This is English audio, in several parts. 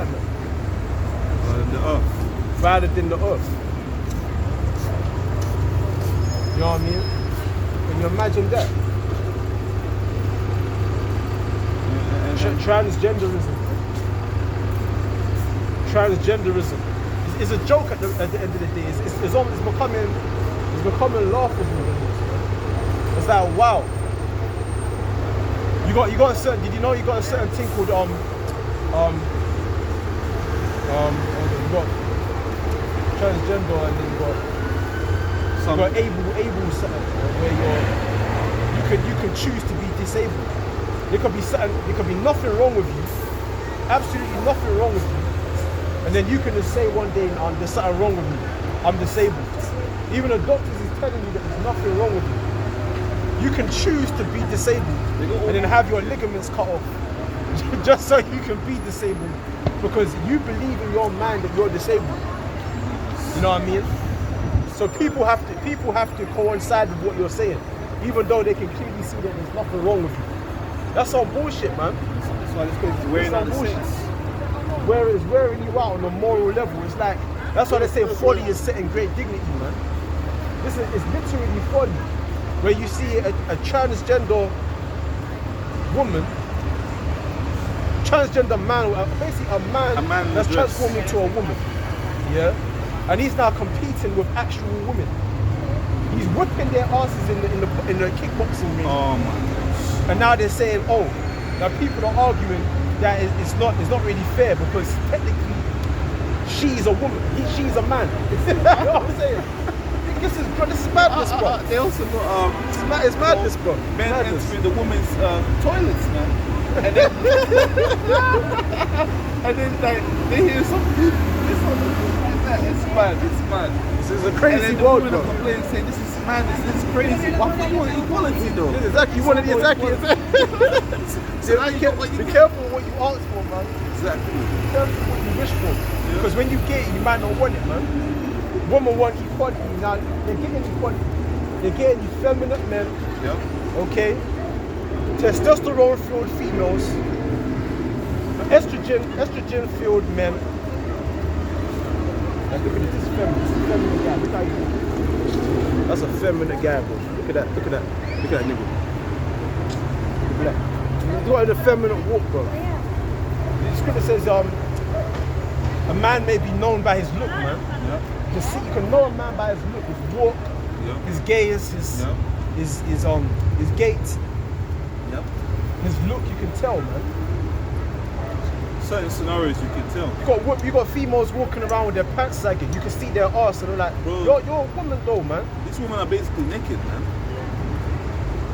white man. The earth. Rather than the earth. You know what I mean? Can you imagine that? Transgenderism. Transgenderism is a joke at the end of the day. It's becoming laughable. It's like, wow. You got a certain. Did you know you got a certain thing called you got transgender, and then you got able something where you can choose to be disabled. There could be nothing wrong with you, absolutely nothing wrong with you, and then you can just say one day, there's something wrong with me, I'm disabled. Even the doctors is telling you that there's nothing wrong with you. You can choose to be disabled and then have your ligaments cut off just so you can be disabled because you believe in your mind that you're disabled. You know what I mean? So people have to coincide with what you're saying, even though they can clearly see that there's nothing wrong with you. That's all bullshit, man. That's why this place is wearing out the sense. Where it's wearing you out on a moral level. It's like, that's why they say folly is set in great dignity, man. This is literally folly. Where you see a transgender woman, transgender man, basically a man that's transformed into a woman. Yeah? And he's now competing with actual women. He's whipping their asses in the kickboxing ring. Oh my gosh. And now they're saying, oh, now people are arguing that it's not really fair because technically she's a woman, she's a man. You know what I'm saying? This is madness, bro. They also got it's madness, bro. Men entering the women's toilets, man. And then like they hear something. It's mad. This is a crazy world, bro. Complaining, saying this is madness. This is crazy. Why do you want equality, though? Exactly. You want it exactly. So be careful what you ask for, man. Exactly. Be careful what you wish for. Because when you get it, you might not want it, man. Women want equality. Now they're getting equality. They're getting effeminate men. Yep. Okay. Testosterone-filled females. Estrogen-filled men. Like, look at this feminine guy. Look how he looks. That's a feminine guy, bro. Look at that nigga. Look at that. He's got an effeminate walk, bro. The scripture says, a man may be known by his look, man. Yep. You can know a man by his look, his walk, his gaze, his gait, his look. You can tell, man. Certain scenarios you can tell. You got females walking around with their pants sagging. You can see their arse, and they're like, bro, you're a woman though, man. These women are basically naked, man.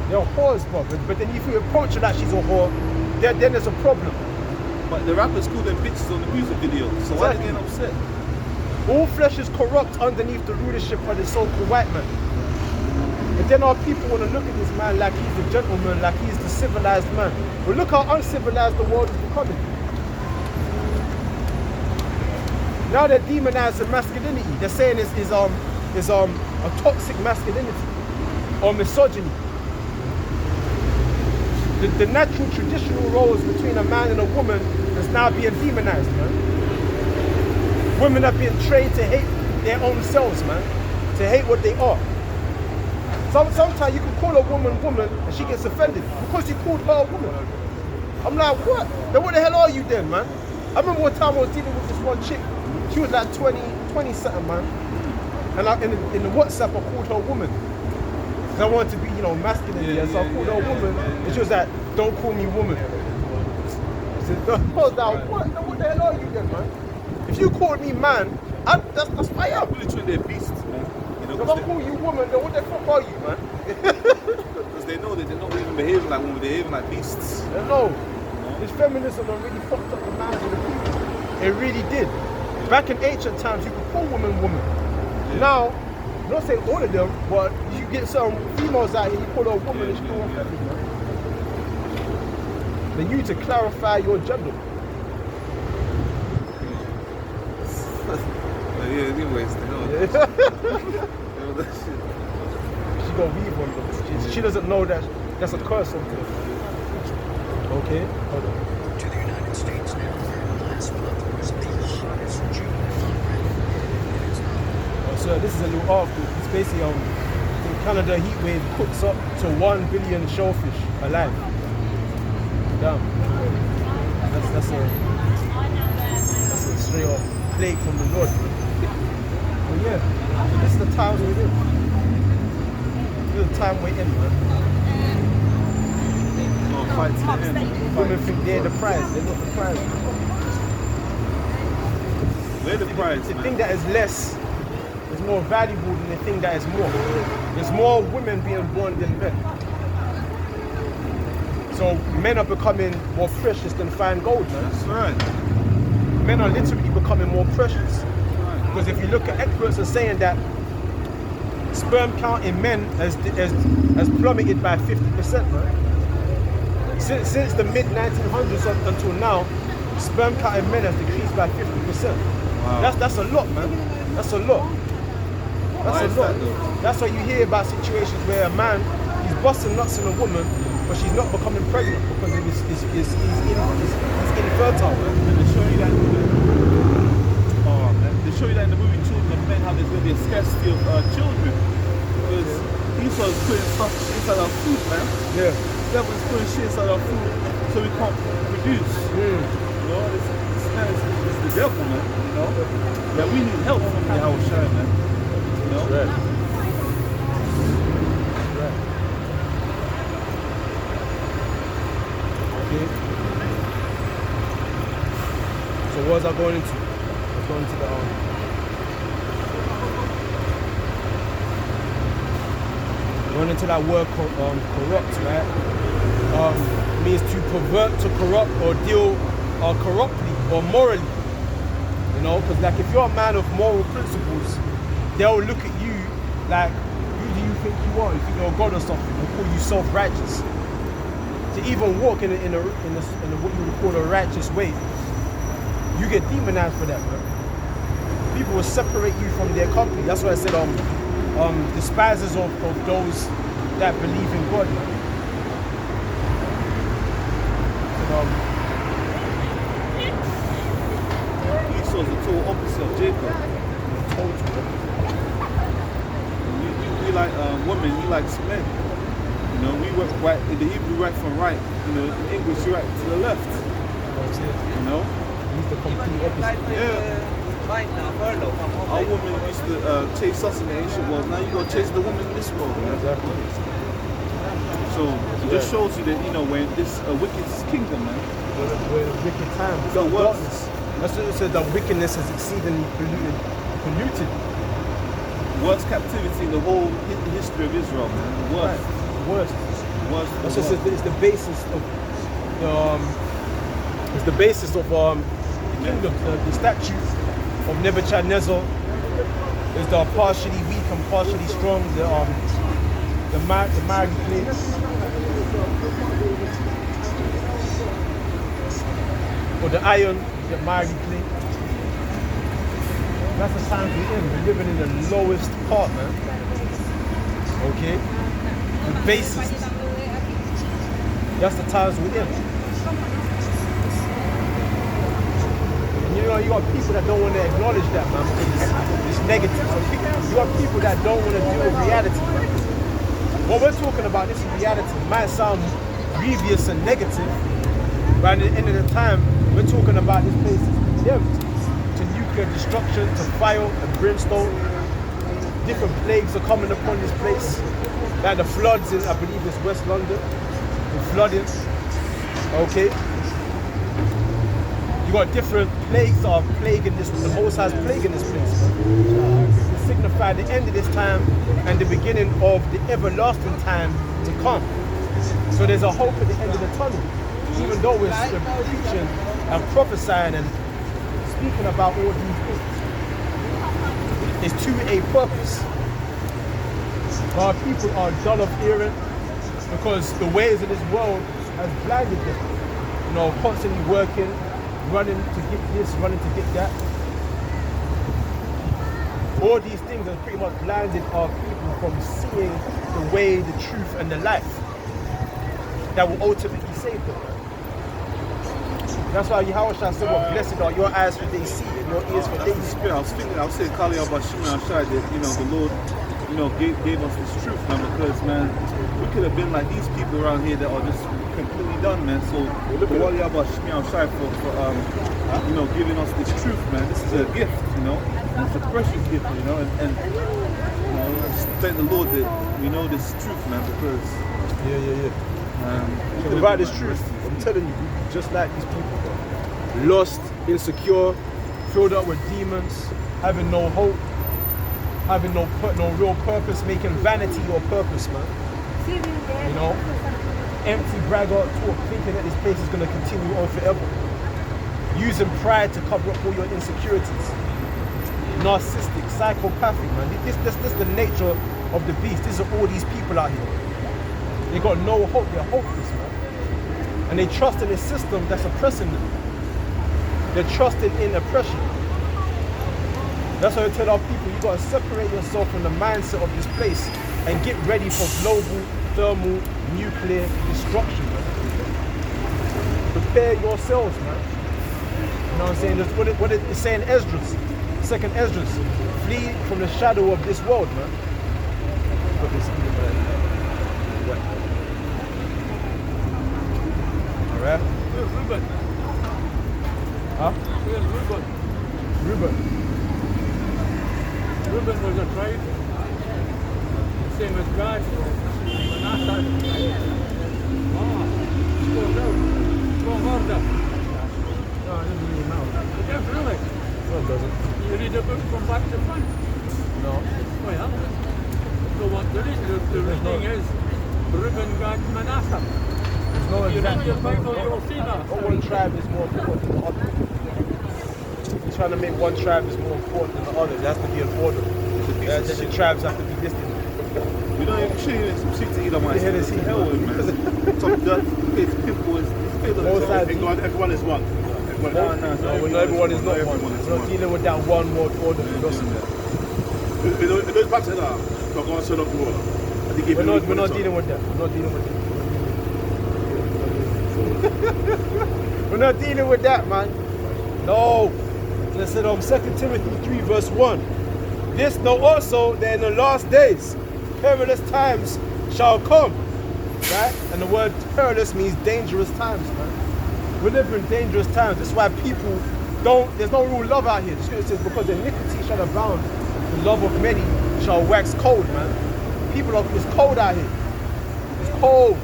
They're whores, bro. But then if you approach her that she's a whore, then there's a problem. But the rappers call them bitches on the music video, so why are they getting upset? All flesh is corrupt underneath the rulership of the so-called white man. And then our people want to look at this man like he's a gentleman, like he's the civilized man. But look how uncivilized the world is becoming. Now they're demonizing masculinity. They're saying is a toxic masculinity or misogyny. The natural traditional roles between a man and a woman is now being demonized, man. Women are being trained to hate their own selves, man. To hate what they are. Sometimes you can call a woman and she gets offended because you called her a woman. I'm like, what? Then what the hell are you then, man? I remember one time I was dealing with this one chick. She was like 20 something, man. And in the WhatsApp I called her a woman. Because I wanted to be, masculine. So I called her a woman. And she was like, don't call me woman. I said, I was like, what the hell are you then, man? If you called me man, that's what I am. Literally they're beasts, man. If I call you woman, then what the fuck are you, man? Because they know that they're not even behaving like women, they're behaving like beasts. They know. This feminism really fucked up the minds of the people. It really did. Back in ancient times, you could call women woman. Yeah. Now, I'm not saying all of them, but you get some females out here, you call her a woman and she don't want to man. Then you need to clarify your gender. Anyways, they know that. She got weave on them. She doesn't know that that's a curse on her. Okay? Hold on. To the United States now. Last month, this is a little article. It's basically in Canada, heat wave cooks up to 1 billion shellfish alive. Damn. That's a straight up plague from the Lord. But yeah, this is the time we're in. This is the time we're in, man. Women think they're the prize. They're not the prize. They're the prize. The thing that is less is more valuable than the thing that is more. There's more women being born than men. So men are becoming more precious than fine gold, man. That's right. Men are literally becoming more precious. Because if you look at experts are saying that sperm count in men has plummeted by 50%, man. Since the mid 1900s up until now, sperm count in men has decreased by 50%. Wow. That's a lot, man. That's a lot. That's a lot. That's why you hear about situations where a man he's busting nuts in a woman, but she's not becoming pregnant because he's infertile. And they show you that. Oh man, they show you that in the movie Children of Men how there's going to be a scarcity of children because Esau's putting stuff inside our food, man. Yeah. The devil's putting shit inside our food so we can't produce. You know, it's the devil, man. You know, that we need help from the house, man. You know. Right. Okay. So what was I going into? I was going into the going into that word corrupt, right? Means to pervert, to corrupt, or deal corruptly or morally. You know, because like if you're a man of moral principles, they'll look at you like, who do you think you are? You think you're a god or something? They'll call you self-righteous. To even walk in a what you would call a righteous way, you get demonized for that, bro. People will separate you from their company. That's why I said despisers of those that believe in God. Esau's the total opposite of Jacob. We like women, he likes men. You know, we work right in the Hebrew right from right. You know, in English right to the left. That's it. You know? He's the complete opposite. Yeah. Our women used to chase us in the ancient world. Now you gotta chase the woman in this world, man. Exactly. So it just shows you that, you know, when this wicked kingdom, man. We're in wicked times. The worst. Darkness. That's what it said, that wickedness is exceedingly polluted. Worst captivity in the whole history of Israel, man. Worst. Right. Worst. That's Worst. just it's the basis of the kingdom, the statue of Nebuchadnezzar is the partially weak and partially strong, the married place. Or the iron, the married place. That's the time we're in. We're living in the lowest part, man. Okay? The basest. That's the times we're in. You know, you got people that don't want to acknowledge that, man, because it's negative. So you got people that don't want to deal with reality, man. What we're talking about, this reality, might sound grievous and negative, but at the end of the time, we're talking about this place is condemned to nuclear destruction, to fire and brimstone. Different plagues are coming upon this place. Like the floods in, I believe it's West London, the flooding, okay? You got different plagues that are plaguing this, the Most High's plaguing this place. To signify the end of this time and the beginning of the everlasting time to come. So there's a hope at the end of the tunnel. Even though we're preaching and prophesying and speaking about all these things. It's to a purpose. Our people are dull of hearing because the ways of this world has blinded them. You know, constantly working, running to get this, running to get that. All these things have pretty much blinded our people from seeing the way, the truth, and the life that will ultimately save them. That's why Yahushua said, "What blessed are your eyes for they see and your ears for they hear." I was saying, Kali about Shimon Shai, that the Lord, gave us this truth, man. Because man, we could have been like these people around here that are just completely done, man. So Wali about Shimon Shai for giving us this truth, man. This is a gift, It's a precious gift, and I just thank the Lord that we know this truth, man. Because So without this truth, I'm telling you, just like these people, bro. Lost, insecure, filled up with demons, having no hope, having no real purpose, making vanity your purpose, man. Empty braggart talk, thinking that this place is going to continue on forever. Using pride to cover up all your insecurities. Narcissistic, psychopathic, man. This is the nature of the beast. These are all these people out here. They got no hope, they're hopeless, man. And they trust in a system that's oppressing them. They're trusting in oppression. That's why I tell our people, you gotta separate yourself from the mindset of this place and get ready for global, thermal, nuclear destruction, man. Prepare yourselves, man. You know what I'm saying? That's what it's saying Esdras, second Esdras. Flee from the shadow of this world, man. Look, it's Alright? Where's Ruben? Huh? Where's Ruben? Ruben. Ruben was a tribe. Same as God. Manasseh. Scored out. Strong order. No, it doesn't really matter. Yeah, really? No, it doesn't. You read the book from back to front? No. Well, so what the reading is Ruben got Manasseh. There's no You read exact. your Bible, you'll see that. Not one tribe is more important than the other. You're trying to make one tribe is more important than the other. There has to be an order. The tribes have to be distant. we don't even shit some shit to eat on my The hell is he? hell with, man. Some dirt, people is Both sides. Everyone is one. No, Everyone is not one. We're not dealing with that one world order philosophy. It goes back to that. God said of war. We're not dealing with that. We're not dealing with that. We're not dealing with that, man. No. Listen, 2 Timothy 3 verse 1. This know also that in the last days perilous times shall come. Right? And the word perilous means dangerous times, man. We live in dangerous times. That's why people there's no real love out here. The scripture says, because iniquity shall abound, the love of many shall wax cold, man. It's cold out here. It's cold,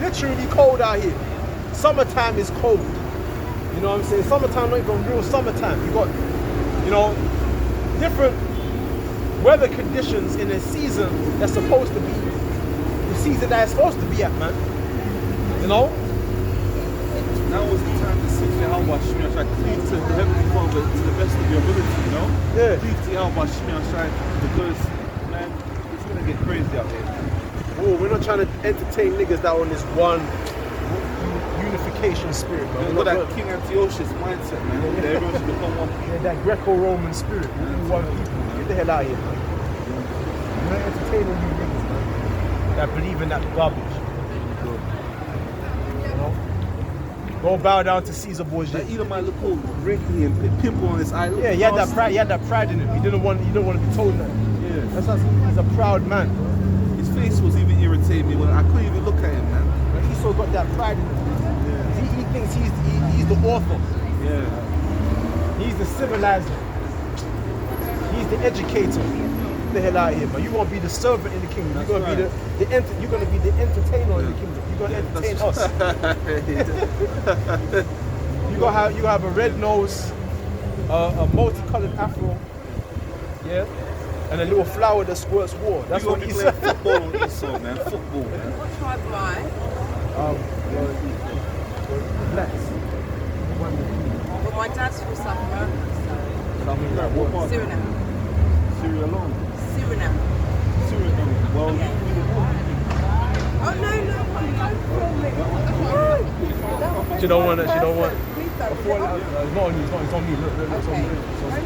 literally cold out here. Summertime is cold. You know what I'm saying? Summertime, not even real summertime. You got, different weather conditions in a season that's supposed to be the season that it's supposed to be at, man. Now is the time to seek the help of Shimon Shai. Cleave to the Heavenly Father to the best of your ability, Yeah. Cleave to the help of Shimon Shai because, man, it's going to get crazy out here. Oh, we're not trying to entertain niggas that are on this one unification spirit, man. We've got that King Antiochus mindset, man. That everyone should become one people. Yeah, that Greco-Roman spirit. We one people. Get the hell out of here, man. We're not entertaining you niggas, man. That believe in that garbage. Go bow down to Caesar Borgia. Like, either might look all wrinkly and pimple on his eye. Yeah, he had that pride. He had that pride in him. He didn't want to be told that. Yeah. That's how he's a proud man. His face was even irritating me when I couldn't even look at him, man. But Esau got that pride in him. Yeah. He thinks he's the author. Yeah. He's the civilizer. He's the educator. Get the hell out of here, man. You won't be the servant in the kingdom. You're gonna be you're gonna be the entertainer in the kingdom. You're gonna entertain us. You have a red nose, a multicolored afro, yeah, and a little flower that squirts water. That's what he said. Football on Esau, man. Football, man. What tribe am I? Blacks. Well, my dad's from South America, I mean, like, what so part? Suriname. Syria alone. Suriname. Suriname. Well, Yeah. Oh no, I'm She don't want it. She don't want. Please don't. It's not on you. It's on me. Look, it's on me. Okay.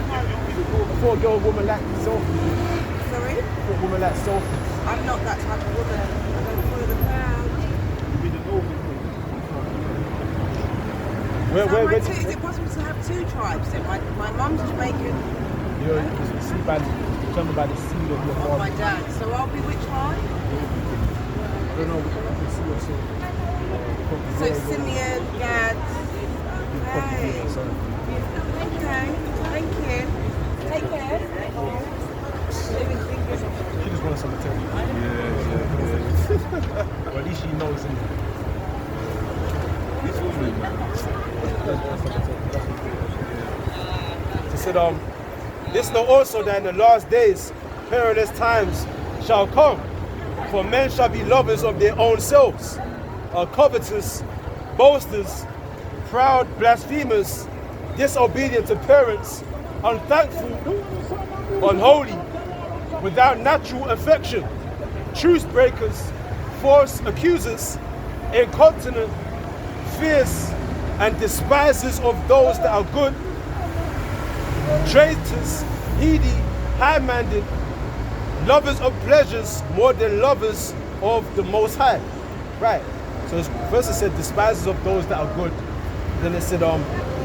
Before a girl, woman like selfies. Sorry? Before a woman like selfies. I'm not that type of woman. I don't follow the crowd. you be the Northern. Is it possible to have two tribes then? My mum's Jamaican. You're determined by the seed of your Oh, father. my dad. So I'll be which one? I don't know. I can see what's So Simeon, Gad. Okay. Okay. Thank you. Take care. She just wants something to tell you. Yeah. Well, at least she knows him. These women, man. She said, this know also that in the last days, perilous times shall come, for men shall be lovers of their own selves, covetous, boasters, proud, blasphemers, disobedient to parents, unthankful, unholy, without natural affection, truce breakers, false accusers, incontinent, fierce, and despisers of those that are good, traitors, needy, high-minded, lovers of pleasures more than lovers of the Most High. Right. So first it said despisers of those that are good. Then it said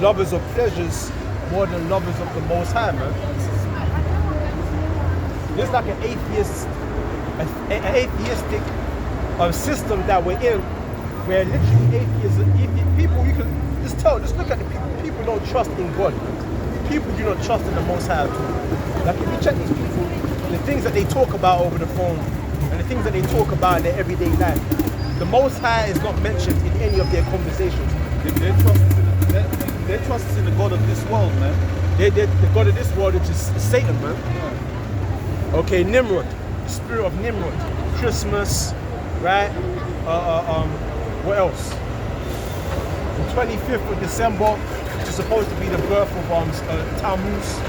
lovers of pleasures more than lovers of the Most High, man. It's like an atheistic system that we're in, where literally people, you can just tell, just look at the people. People don't trust in God. People do not trust in the Most High at all. Like if you check these people, the things that they talk about over the phone and the things that they talk about in their everyday life, the Most High is not mentioned in any of their conversations. Their trust is in the God of this world, man. The God of this world, which is Satan, man. Okay, Nimrod, the spirit of Nimrod, Christmas, right? What else? The 25th of December, which is supposed to be the birth of Tammuz.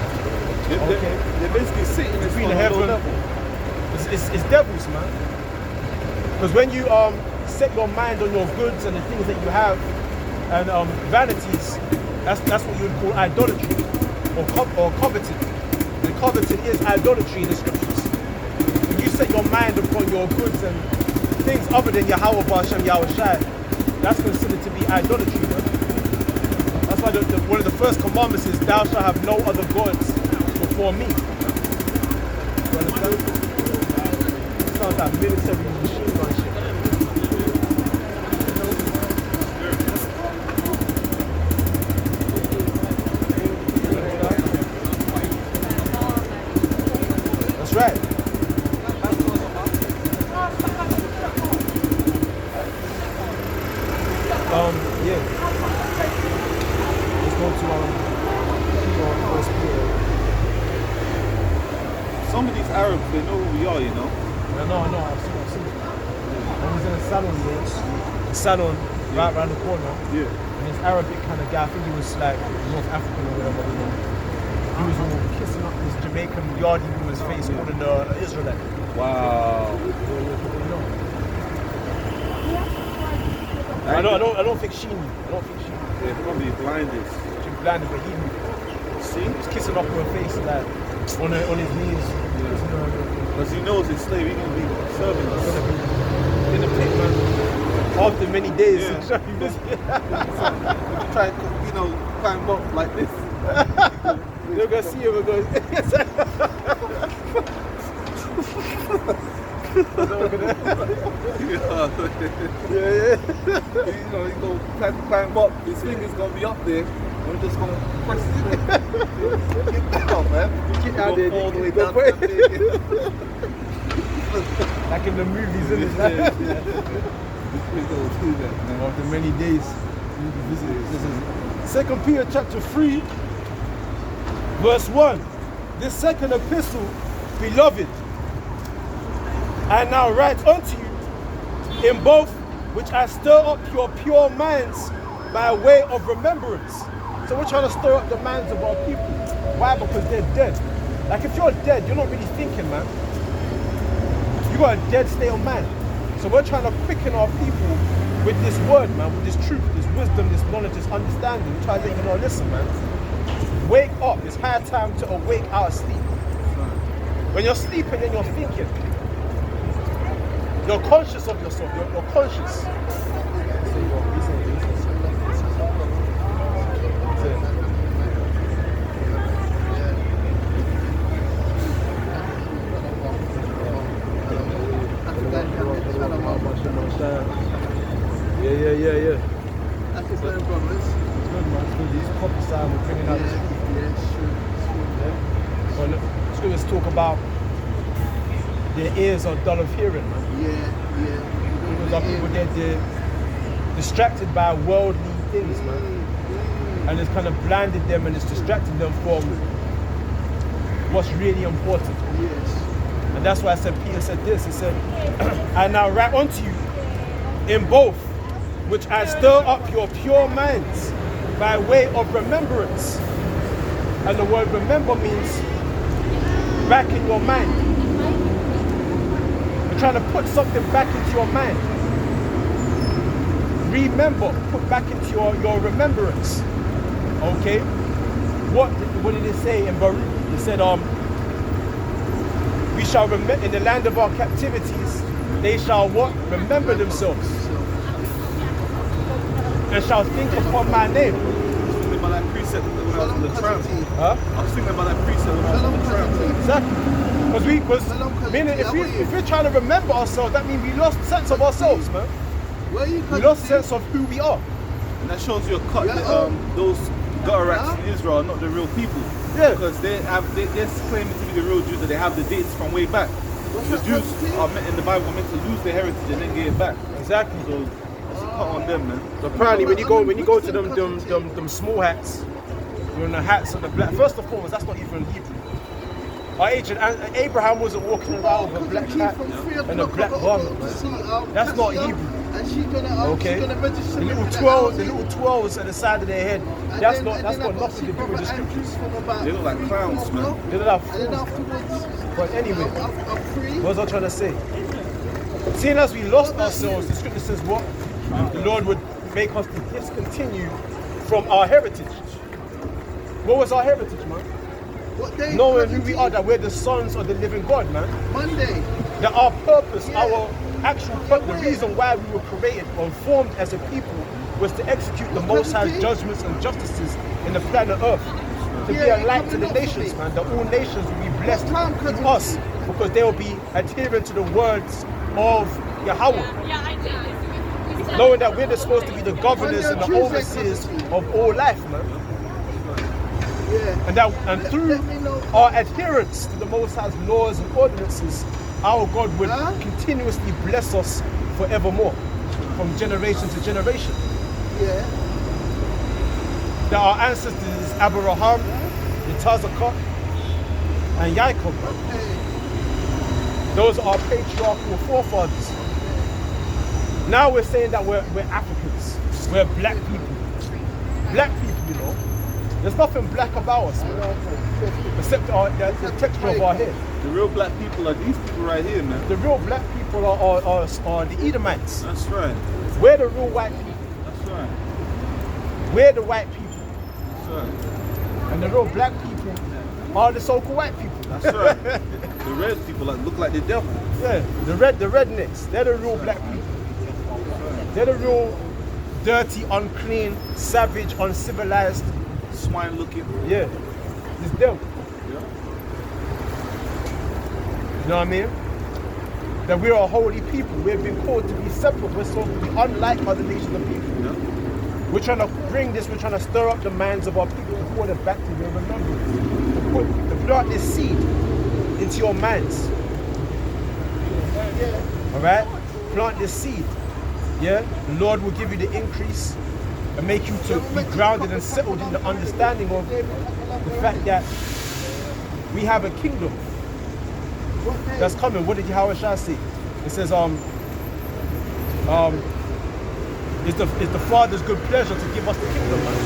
They're basically sitting Between the heaven. It's devils, man. Because when you set your mind on your goods and the things that you have, and vanities, that's what you would call idolatry or coveting. And coveting is idolatry in the scriptures. When you set your mind upon your goods and things other than Yahweh B'Hashem Yahweh Shai, that's considered to be idolatry, man. That's why one of the first commandments is, thou shalt have no other gods before me. You understand? It sounds like military machine gun shit. That's right. Yeah. Let's go to first Peter. Some of these Arabs, they know who we are, you know. No, I've seen it. I was in a salon there. A salon right around the corner. Yeah. And this Arabic kind of guy, I think he was like North African or whatever, you know. He was all kissing up this Jamaican yardie woman's face, calling her Israelite. Wow. I don't think she knew. They're probably blinded. She was blinded, but he knew. See? He was kissing up her face like on his knees. Because he knows his slave, he's going to be serving us. In the pit, man. After many days. Yeah. Try to, climb up like this. You're going to see him and go, yeah. He's going to climb up, his finger's going to be up there. I'm just going to press it. Get back up, man. Get out there. All the way down to that. Like in the movies, isn't it? After many days. This is 2 Peter chapter 3, verse 1. This second epistle, beloved, I now write unto you in both which I stir up your pure minds by way of remembrance. So we're trying to stir up the minds of our people. Why? Because they're dead. Like if you're dead, you're not really thinking, man. You got a dead state of mind. So we're trying to quicken our people with this word, man, with this truth, this wisdom, this knowledge, this understanding. We try to let you know, listen, man. Wake up. It's high time to awake out of sleep. When you're sleeping, then you're thinking. You're conscious of yourself. You're conscious. time of bringing out the truth. Well, look, scriptures talk about their ears are dull of hearing, man. Because our people, they're distracted by worldly things, man. And it's kind of blinded them and it's distracted them from what's really important. And that's why I said, Peter said this, he said, I now write unto you in both, which I stir up your pure minds by way of remembrance. And the word remember means back in your mind. You're trying to put something back into your mind. Remember, put back into your remembrance. Okay? What did it say in Baruch? It said, we shall remember in the land of our captivities, they shall what? Remember themselves. And shall think upon my name. I was thinking about that precept when I was on the tram. Huh? I was thinking about that precept when I was on the tram. Exactly. Because meaning if we're trying to remember ourselves, that means we lost sense of ourselves, man. We lost sense of who we are. And that shows you a cut that those gutter rats in Israel are not the real people. Yeah. Because they're claiming to be the real Jews, that they have the dates from way back. The Jews are meant in the Bible are meant to lose their heritage and then get it back. Exactly. So it's a cut on them, man. So apparently when you go to them small hats, you're in the hats and the black. First and foremost, that's not even Hebrew. Our ancient Abraham wasn't walking around with a black hat and a black garment, man. That's not Hebrew. Okay. The little twirls at the side of their head. That's got nothing to do with the scriptures. They look like clowns, man. They look like fools. But anyway, what was I trying to say? Seeing as we lost ourselves, the scripture says what? The Lord would make us to discontinue from our heritage. What was our heritage, man? Knowing who we are, that we're the sons of the living God, man. Monday. That our purpose, our actual purpose, the reason why we were created or formed as a people was to execute the Most High's judgments and justices in the planet Earth. To be a light to the nations, man. That all nations will be blessed through us because they will be adhering to the words of Yahweh. Knowing that we're supposed to be the governors and the overseers of all life, man. And through our adherence to the Most High's laws and ordinances, our God would continuously bless us forevermore, from generation to generation. That our ancestors, Abraham, Yitzhak, and Jacob, those are our patriarchal forefathers. Now we're saying that we're Africans, we're black people. Black people, you know. There's nothing black about us, man, except the texture of our hair. The real black people are these people right here, man. The real black people are the Edomites. That's right. We're the real white people. That's right. We're the white people. That's right. And the real black people are the so-called white people. That's right. The red people look like the devil. Yeah, the rednecks. They're the real black people. They're the real dirty, unclean, savage, uncivilized, swine looking. Yeah, it's them. Yeah. You know what I mean? That we're a holy people. We've been called to be separate. We're supposed to be unlike other nations of people. Yeah. We're trying to bring this, we're trying to stir up the minds of our people to call them back to their remembrance. To plant this seed into your minds. Alright? Plant this seed. Yeah? The Lord will give you the increase and make you to be grounded and settled in the understanding of the fact that we have a kingdom that's coming. What did Yahweh Shah say? It says, it's the Father's good pleasure to give us the kingdom, man.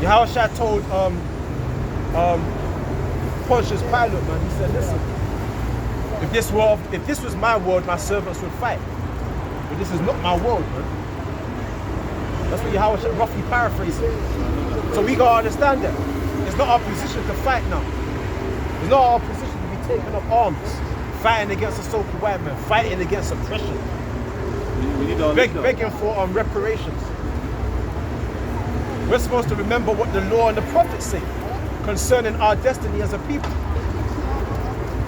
Yahweh Shah told Pontius Pilate, man, he said, listen, if this was my world, my servants would fight. But this is not my world, man. That's what Yahweh Shah roughly paraphrasing. So we gotta understand that. It's not our position to fight now. It's not our position to be taking up arms, fighting against a so-called white man, fighting against oppression. Begging for reparations. We're supposed to remember what the law and the prophets say concerning our destiny as a people.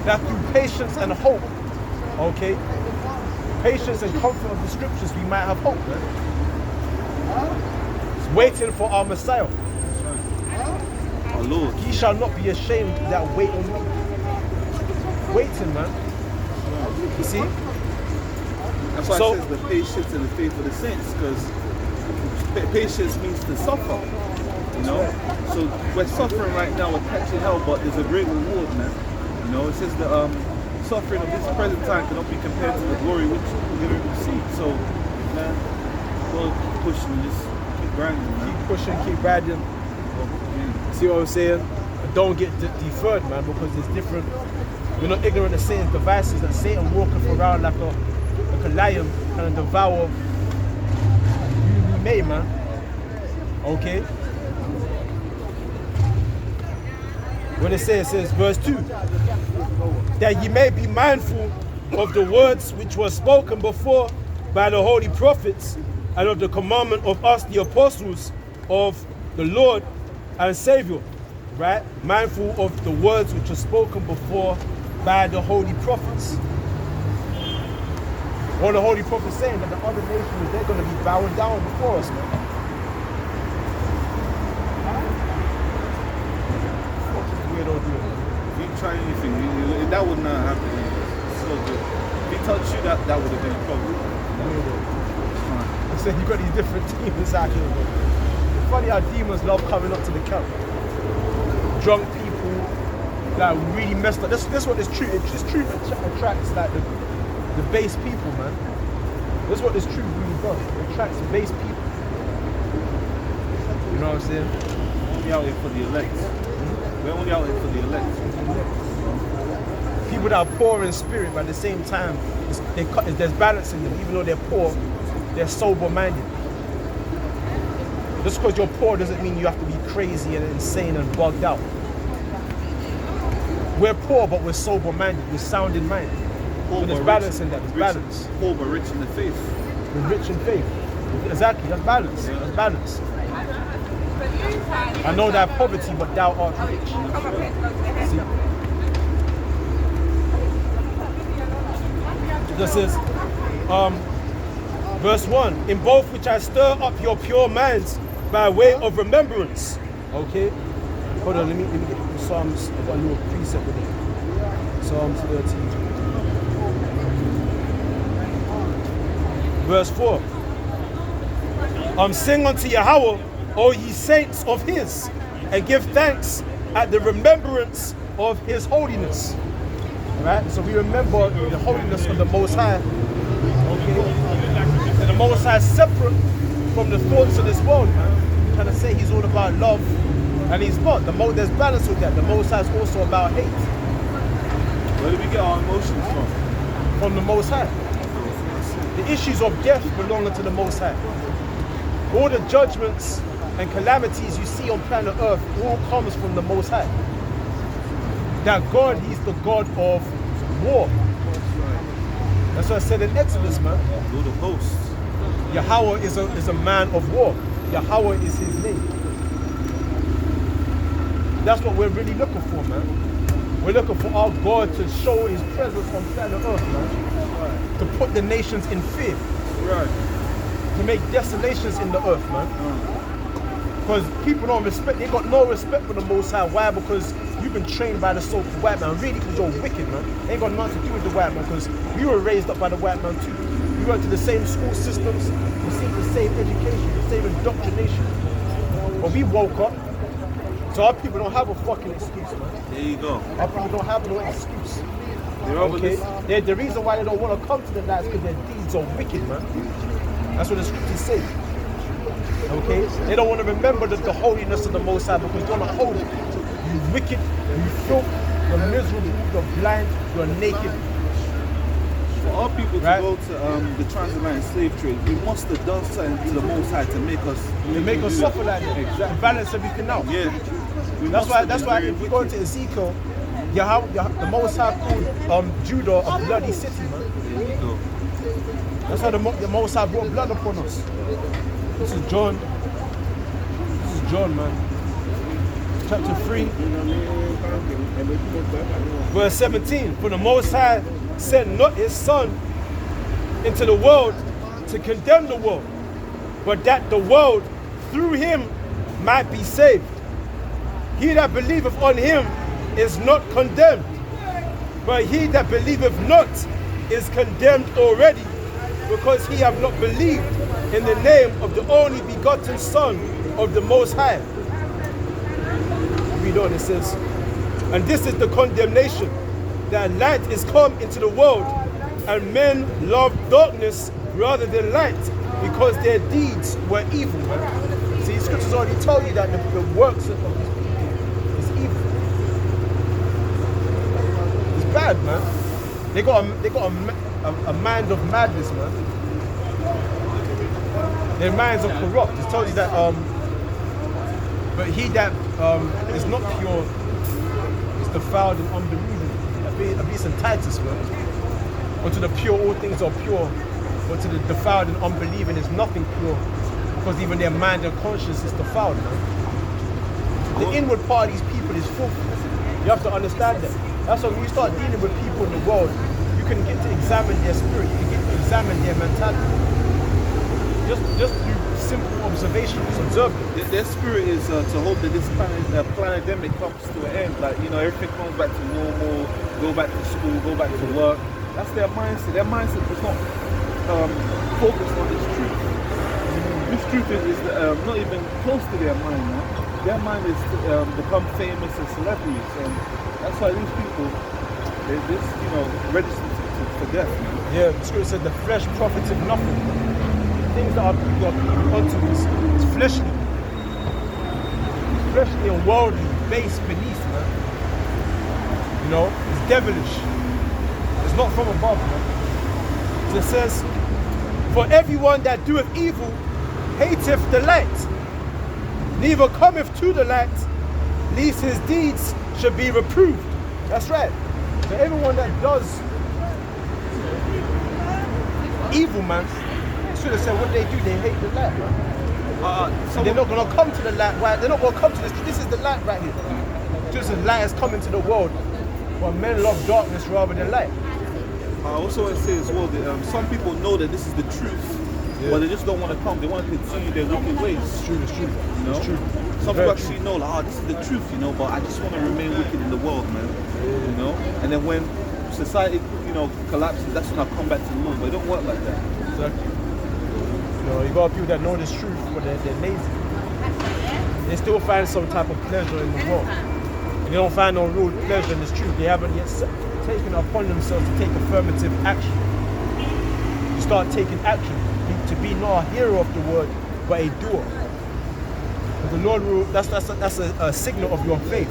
That through patience and hope, okay, patience and comfort of the scriptures, we might have hope, man. waiting for our Messiah. Our Lord. He shall not be ashamed that wait on me. Waiting, man. You see? That's why So- it says the patience and the faith of the saints, because patience means to suffer. You know? So we're suffering right now, we're catching hell, but there's a great reward, man. You know, it says the suffering of this present time cannot be compared to the glory which we're going to receive. So, man, we'll keep pushing, just keep grinding, man. Keep pushing, keep riding. See what I'm saying? And don't get deferred, man, because there's different. We're not ignorant of Satan's devices, that Satan walketh around like a lion trying to devour who he may, man. Okay? When it says verse 2, that ye may be mindful of the words which were spoken before by the holy prophets, and of the commandment of us, the apostles of the Lord and Savior, right? Mindful of the words which were spoken before by the holy prophets. One of the holy prophets saying that the other nations, they're going to be bowing down before us, man. Weirdo dude. If you try anything, that would not happen. It's so good. If he touched you, that would have been a problem. Weirdo. I said you got these different demons out here, bro. It's funny how demons love coming up to the camp. Drunk people, like really messed up. That's what this truth. This truth attracts like the base people, man. That's what this truth really does. It attracts the base people. You know what I'm saying? We're only out here for the elect. We're only out here for the elect. People that are poor in spirit, but at the same time, there's balance in them. Even though they're poor, they're sober-minded. Just because you're poor doesn't mean you have to be crazy and insane and bugged out. We're poor, but we're sober-minded. We're sound in mind. So there's balance in that. There's balance. Poor but rich in the faith. We're rich in faith. Exactly. That's balance. Yeah. That's balance. I know that poverty, but thou art rich. See? This is verse 1. In both which I stir up your pure minds by way of remembrance. Okay? Hold on, let me get the Psalms. I've got a little precept with it. Psalms 13. Verse 4. Sing unto Yahweh, O ye saints of his, and give thanks at the remembrance of his holiness. Right? So we remember the holiness of the Most High. Okay? And the Most High is separate from the thoughts of this world, man. Trying to say he's all about love, and he's not. There's balance with that. The Most High is also about hate. Where do we get our emotions from? From the Most High. The issues of death belong to the Most High. All the judgments and calamities you see on planet Earth all comes from the Most High. That God, he's the God of war. That's what I said in Exodus, man. Lord of hosts. Yahweh is a man of war. Yahweh is his name. That's what we're really looking for, man. We're looking for our God to show his presence on planet Earth, man. To put the nations in fear. Right. To make desolations in the earth, man. Because people don't respect, they got no respect for the Most High. Why? Because you've been trained by the so-called white man. Really, because you're wicked, man. Ain't got nothing to do with the white man, because we were raised up by the white man too. We went to the same school systems, received the same education, the same indoctrination. But we woke up, so our people don't have a fucking excuse, man. There you go. Our people don't have no excuse. They're over Okay? this. The reason why they don't want to come to the light is because their deeds are wicked, man. That's what the scriptures say. Okay? They don't want to remember the holiness of the Most High because you're not holy. You wicked, you filth, you're miserable, you're blind, you're naked. For our people to Right. go to the transatlantic slave trade, we must have done something to the Most High to make us. They make us do suffer that. like that. Exactly. To balance everything out. Yeah. We That's must have why been if very you go wicked. into Ezekiel, the Most High called Judah a bloody city, man. There you go. That's why the Most High brought blood upon us. This is John. This is John, man. Chapter 3, verse 17. For the Most High sent not his Son into the world to condemn the world, but that the world through him might be saved. He that believeth on him is not condemned, but he that believeth not is condemned already, because he have not believed in the name of the only begotten Son of the Most High. Read on, it says, and this is the condemnation, that light is come into the world, and men love darkness rather than light, because their deeds were evil. Man. See, scriptures already tell you that the works of these people is evil. It's bad, man. They got a mind of madness, man. Their minds are corrupt. It tells you that but he that is not pure is defiled and unbelieving. At least in Titus, man. But to the pure all things are pure, but to the defiled and unbelieving is nothing pure, because even their mind and conscience is defiled, man. The inward part of these people is filthy. You have to understand that. That's why when you start dealing with people in the world, you can get to examine their spirit, you can get to examine their mentality. Just do simple observations, observe them. Their spirit is to hope that this pandemic comes to an end. Like, you know, everything comes back to normal, go back to school, go back to work. That's their mindset. Their mindset is not focused on this truth. This truth is not even close to their mind, man. Their mind is to become famous and celebrities, and that's why these people, they're just, you know, registered for death, man. Yeah, the scripture said the flesh profiteth nothing. Things that are people onto is fleshly. It's fleshly and worldly, base beneath, man. You know, it's devilish. It's not from above, man. So it says, for everyone that doeth evil hateth the light, neither cometh to the light, lest his deeds should be reproved. That's right. So everyone that does evil, man, should have said what they do, they hate the light, man. They're not going to come to the light. Why? They're not going to come to this. This is the light right here. Just as light has come into the world, but men love darkness rather than light. I also want to say as well that some people know that this is the truth, but they just don't want to come. They want to continue their wicked ways. It's true, it's true. You know? It's true. Some people actually know, like, this is the truth, you know, but I just want to remain wicked in the world, man. You know? And then when society, you know, collapses, that's when I come back to the Lord. But it don't work like that. Exactly. You know, you got people that know this truth, but they're lazy. They still find some type of pleasure in the world. And they don't find no real pleasure in this truth. They haven't yet taken upon themselves to take affirmative action. You start taking action to be not a hearer of the word, but a doer. The Lord will, that's a signal of your faith.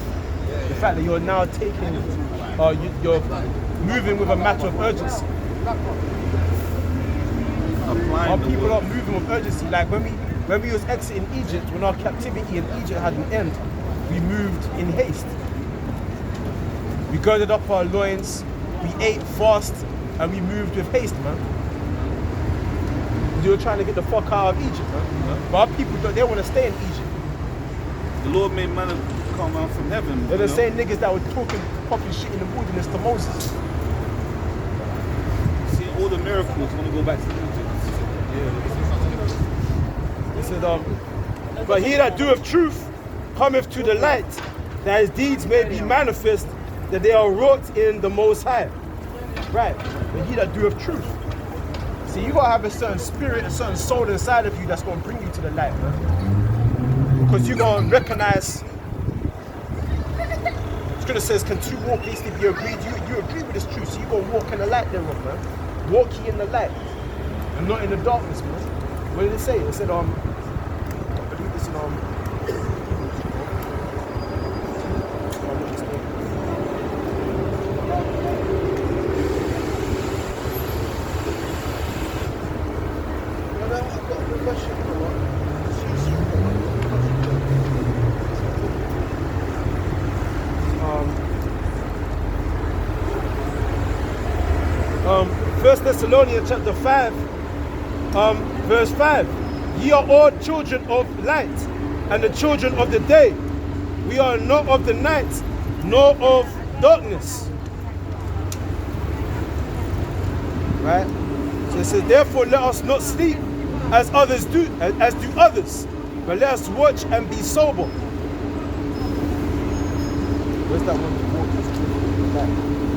The fact that you're now taking, you're moving with a matter of urgency. Our people are moving with urgency. Like when we was exiting Egypt, when our captivity in Egypt had an end, we moved in haste. We girded up our loins, we ate fast, and we moved with haste, man. We were trying to get the fuck out of Egypt, man. But our people, they want to stay in Egypt. The Lord made manna come out from heaven. They're the same niggas that were popping shit in the wilderness to Moses. See all the miracles, want to go back to Egypt. He said, but he that doeth truth cometh to the light, that his deeds may be manifest, that they are wrought in the Most High. Right, but he that doeth truth. See, you gotta have a certain spirit, a certain soul inside of you that's gonna bring you to the light, man. Because you're gonna recognize. Scripture says, can two walk easily be agreed? You agree with this truth, so you're gonna walk in the light thereof, man. Walk ye in the light, and not in the darkness, man. What did it say? It said, I believe this in First Thessalonians chapter 5, verse 5. Ye are all children of light, and the children of the day. We are not of the night, nor of darkness. Right? So it says, therefore let us not sleep as others do, as do others, But let us watch and be sober. Where's that one?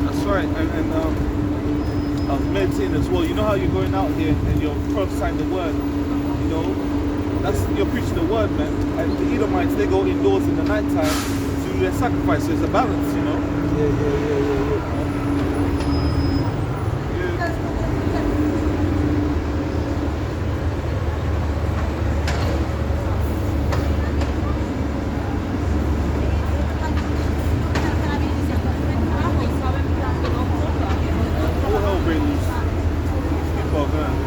That's right. And I was meditating as well. You know how you're going out here and you're prophesying the word, you know? You're preaching the word, man. And the Edomites, they go indoors in the nighttime to do their sacrifice. There's a balance, you know? Yeah. All hell breaks loose. People are going.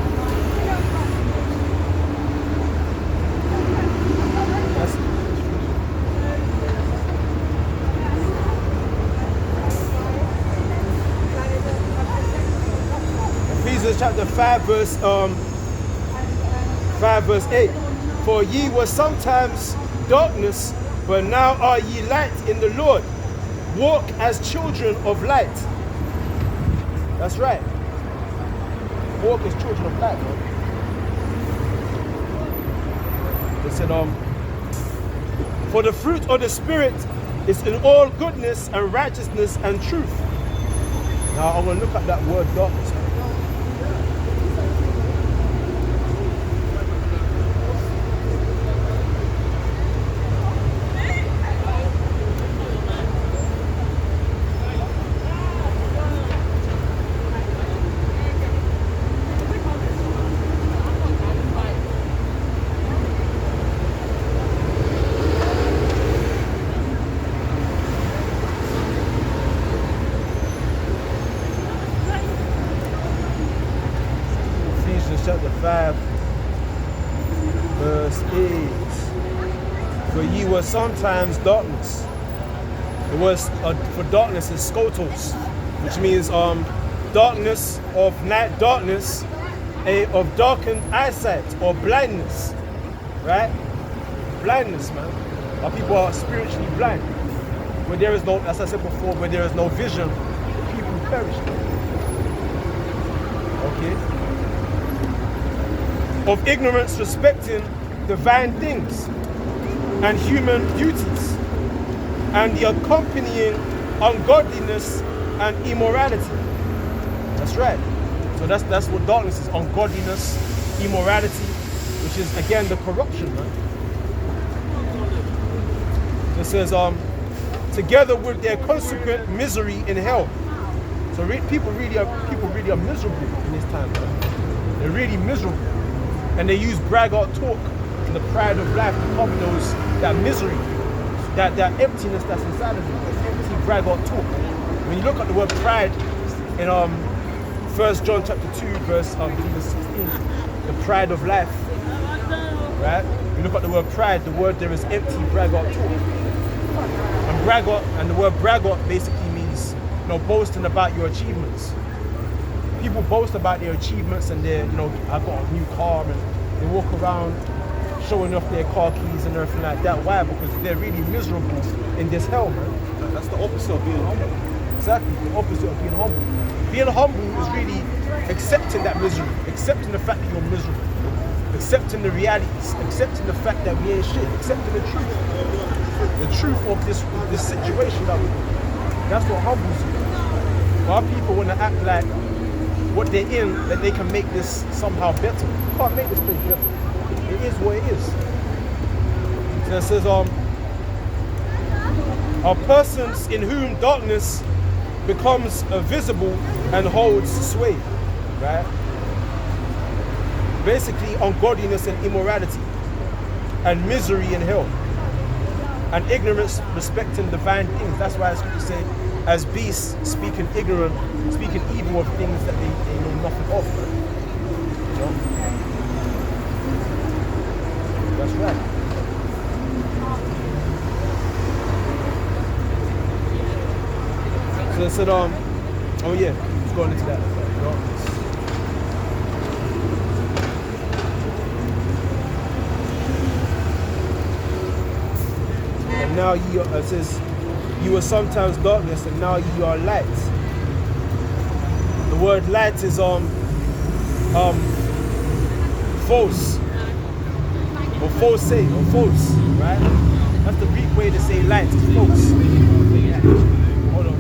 Ephesians chapter 5 verse 8. For ye were sometimes darkness, but now are ye light in the Lord. Walk as children of light. That's right. Walk as children of light, man. They said, for the fruit of the Spirit is in all goodness and righteousness and truth. Now I'm going to look at that word darkness. Chapter 5 verse 8. For ye were sometimes darkness. The word for darkness is skotos, which means darkness of night, darkness of darkened eyesight or blindness, right? Blindness, man. Our people are spiritually blind. Where there is no, as I said before, where there is no vision, people perish. Okay. Of ignorance respecting divine things and human duties, and the accompanying ungodliness and immorality. That's right. So that's what darkness is: ungodliness, immorality, which is again the corruption, man. It says, together with their consequent misery in hell. So people really are miserable in this time, man. They're really miserable. And they use braggart talk and the pride of life to cover that misery, that emptiness that's inside of them, that empty braggart talk. When you look at the word pride in 1 John chapter 2 verse 16, the pride of life, right? You look at the word pride, the word there is empty braggart talk. And braggart, and the word braggart basically means, boasting about your achievements. People boast about their achievements and their, I've got a new car, and they walk around showing off their car keys and everything like that. Why? Because they're really miserable in this hell, man. That's the opposite of being humble. Exactly, the opposite of being humble. Being humble is really accepting that misery, accepting the fact that you're miserable, accepting the realities, accepting the fact that we ain't shit, accepting the truth of this situation that we're in. That's what humbles you. Our people want to act like what they're in, that they can make this somehow better. You can't make this place better. It is what it is. So it says, are persons in whom darkness becomes visible and holds sway, right? Basically, ungodliness and immorality, and misery in hell, and ignorance respecting divine things. That's why Scripture say, as beasts speaking evil of things that they know nothing of. You know? That's right. So they said, oh yeah, let's go into that. And now it says, you were sometimes darkness, and now you are light. The word light is false. or false, right? That's the Greek way to say light, is false. Hold on.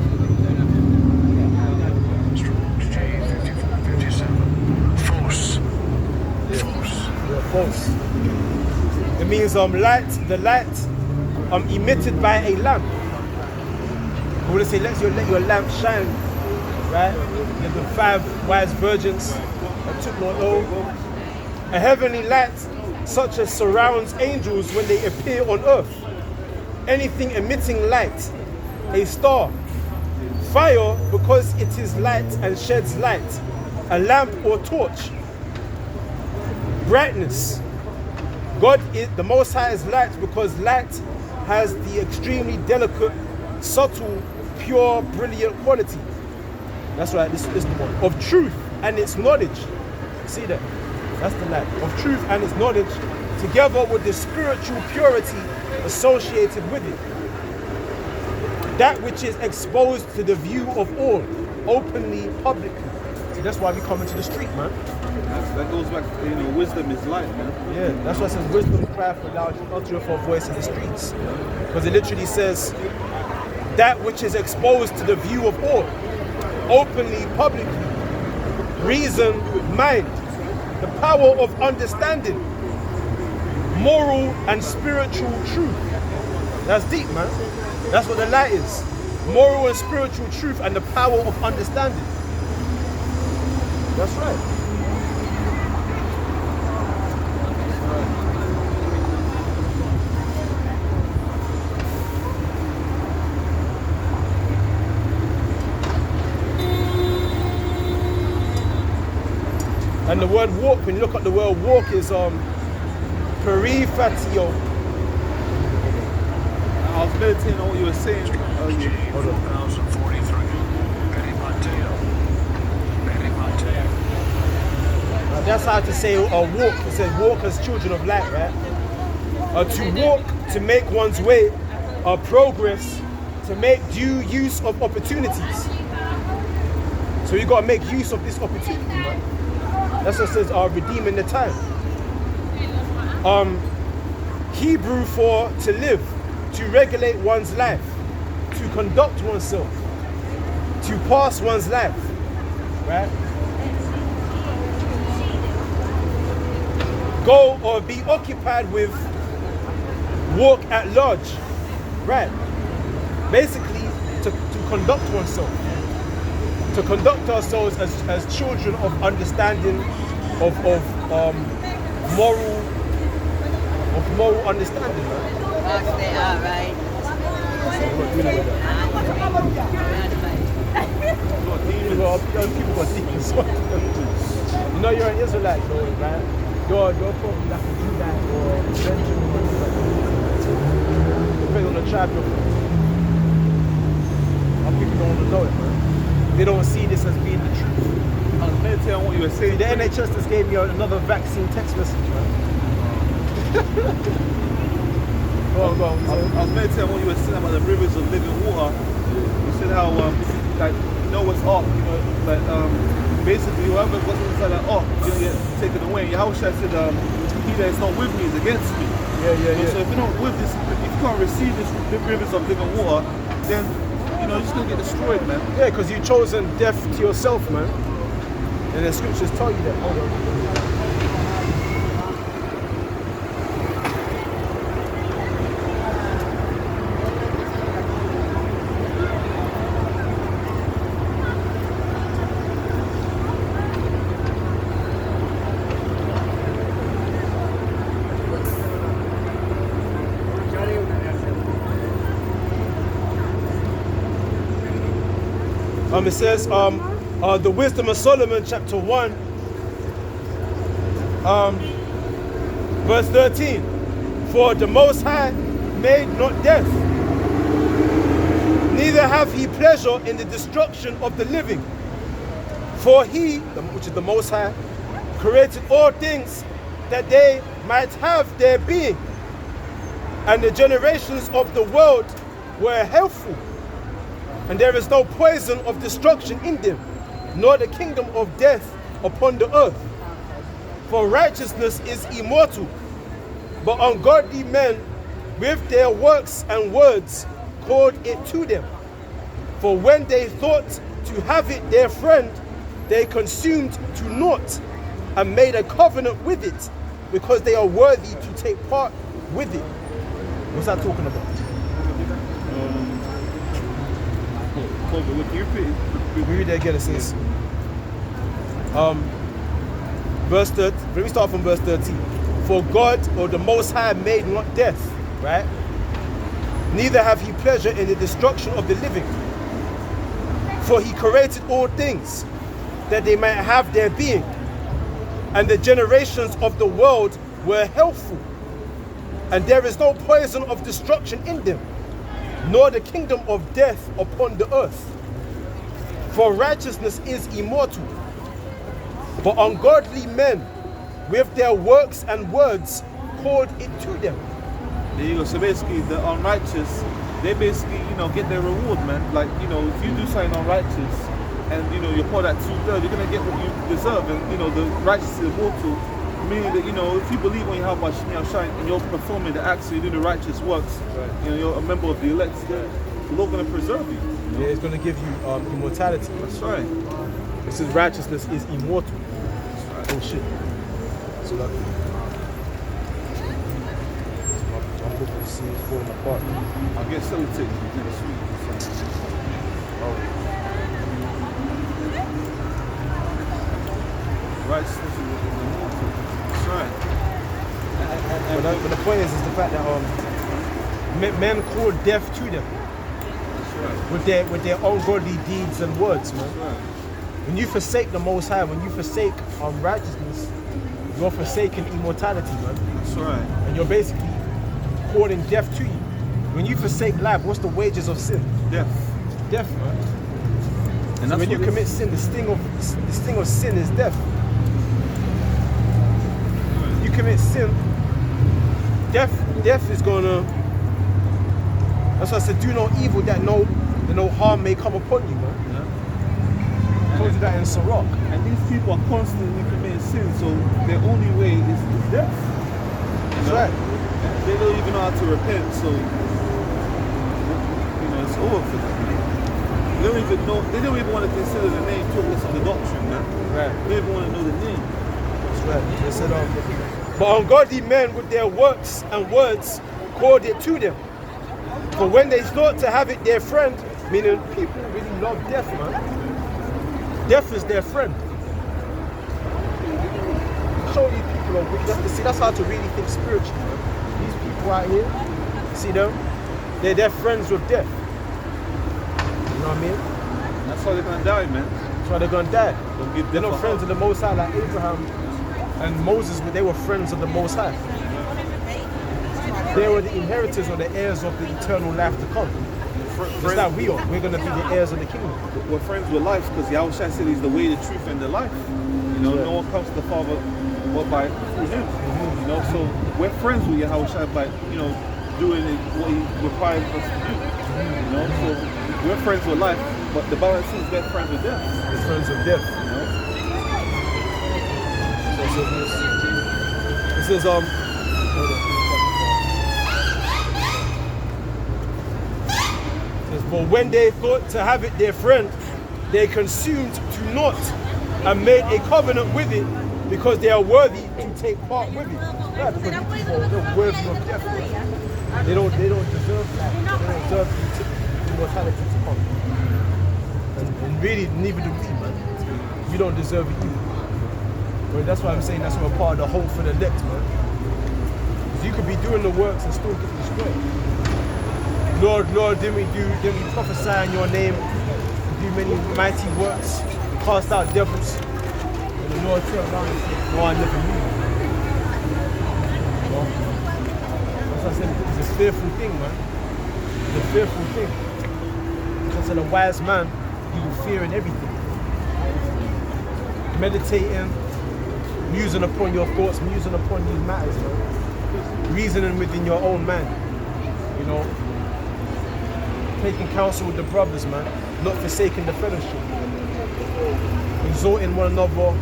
Strong's J5457. False. Yeah, false. It means light, the light emitted by a lamp. I want to say let your lamp shine, right? Like the 5 wise virgins that took no oil. A heavenly light such as surrounds angels when they appear on earth. Anything emitting light, a star. Fire because it is light and sheds light. A lamp or torch. Brightness. God is the Most High is light because light has the extremely delicate, subtle, pure, brilliant quality. That's right, this is the one. Of truth and its knowledge. See that? That's the light. Of truth and its knowledge, together with the spiritual purity associated with it. That which is exposed to the view of all, openly, publicly. See, that's why we come into the street, man. That goes back to, wisdom is light, man. Yeah, that's why it says wisdom cry for loud, utter for voice in the streets. Because it literally says that which is exposed to the view of all, openly, publicly. Reason, mind, the power of understanding, moral and spiritual truth. That's deep, man. That's what the light is. Moral and spiritual truth and the power of understanding. That's right. And the word walk, when you look at the word walk, is perifatio. I was meditating on what you were saying earlier. Hold on. 1043. Perimateo. That's how to say walk. It says walk as children of light, right? To walk, to make one's way, progress, to make due use of opportunities. So you got to make use of this opportunity, right? That's what it says, redeeming the time. Hebrew for to live, to regulate one's life, to conduct oneself, to pass one's life, right? Go or be occupied with, walk at large, right? Basically, to conduct oneself. To conduct ourselves as children of understanding, of moral understanding. Right? They are right. People got demons. You know you're an Israelite, though, right? You're probably like a Judite or Benjamin. Depending on the tribe you're from. Our people don't want to know it, man. They don't see this as being the truth. I was meditating on what you were saying. The NHS just gave me another vaccine text message, man. Go on. I was meditating on what you were saying about the rivers of living water. You said how, Noah's Ark, basically whoever was inside that ark didn't get taken away. Yahushua said, he that is not with me is against me. Yeah. So if you're not with this, if you can't receive this rivers of living water, then you're just gonna get destroyed, man. Yeah, because you've chosen death to yourself, man. And the scriptures tell you that. Hold on. It says, the Wisdom of Solomon, chapter 1, verse 13. For the Most High made not death, neither hath he pleasure in the destruction of the living. For he, which is the Most High, created all things that they might have their being, and the generations of the world were healthful. And there is no poison of destruction in them, nor the kingdom of death upon the earth. For righteousness is immortal. But ungodly men with their works and words called it to them. For when they thought to have it their friend, they consumed to naught and made a covenant with it, because they are worthy to take part with it. What's that talking about? Read it again. It says, verse 30. Let me start from verse 13. For God, or the Most High, made not death, right? Neither have he pleasure in the destruction of the living. For he created all things, that they might have their being. And the generations of the world were healthful. And there is no poison of destruction in them, nor the kingdom of death upon the earth. For righteousness is immortal. But ungodly men with their works and words called it to them. There you go. So basically, the unrighteous, they basically, get their reward, man. Like, if you do something unrighteous and, you pour that 2/3, you're going to get what you deserve. And, the righteous is immortal, meaning that, if you believe when you have shine and you're performing the acts, you do the righteous works, right. You're a member of the elect, the Lord going to preserve you. Yeah, it's going to give you immortality. That's right. It says righteousness is immortal. Right. Oh, shit. So that I'm hoping to see it's falling apart. I'll get sellotape next week. Righteousness is immortal. That's right. But the point is the fact that men call death to them. That's right. With their ungodly deeds and words, man. That's right. When you forsake the Most High, when you forsake righteousness, you're forsaking immortality, man. That's right. And you're basically calling death to you. When you forsake life, what's the wages of sin? Death. Death, man. And so when you commit sin, the sting of sin is death. You commit sin, death is gonna. That's why I said, do no evil that no harm may come upon you, man. I told you that in Sirach. And these people are constantly committing sin, so their only way is death. That's right. They don't even know how to repent, so it's over for them. They don't even want to consider the name talkless of the doctrine, man. Right. They don't even want to know the name. That's right. They said, but ungodly men with their works and words called it to them. For when they thought to have it their friend, meaning people really love death, man. Death is their friend. Show these people are wicked. See, that's how to really think spiritually, man. These people out here, see them? They're friends with death. You know what I mean? That's how they're gonna die, man. That's why they're gonna die. They're not friends of the Most High like Abraham and Moses, but they were friends of the Most High. They were the inheritors or the heirs of the eternal life to come. Just like we are. We're going to be the heirs of the kingdom. We're friends with life because Yahushua said he's the way, the truth, and the life. No one comes to the Father but through him. So we're friends with Yahushua by, doing what he requires us to do. So we're friends with life, but the balance is they're friends with death. They're friends with death. It says, hold on. For when they thought to have it their friend, they consumed to naught and made a covenant with it, because they are worthy to take part with it. Yeah, because these people are worthy of death. They don't deserve life. They don't deserve immortality to come. And really, neither do we, man. You don't deserve it either. But that's why I'm saying that's what a part of the hope for the elect, man. Because you could be doing the works and still get destroyed. Lord, didn't we prophesy in your name, do many mighty works, cast out devils? And the Lord turned around and said, no, I never knew you. That's what I said, it's a fearful thing, man. It's a fearful thing. Because of the wise man, he will fear in everything. Meditating, musing upon your thoughts, musing upon these matters, man. Reasoning within your own mind, taking counsel with the brothers, man, not forsaking the fellowship, exhorting one another,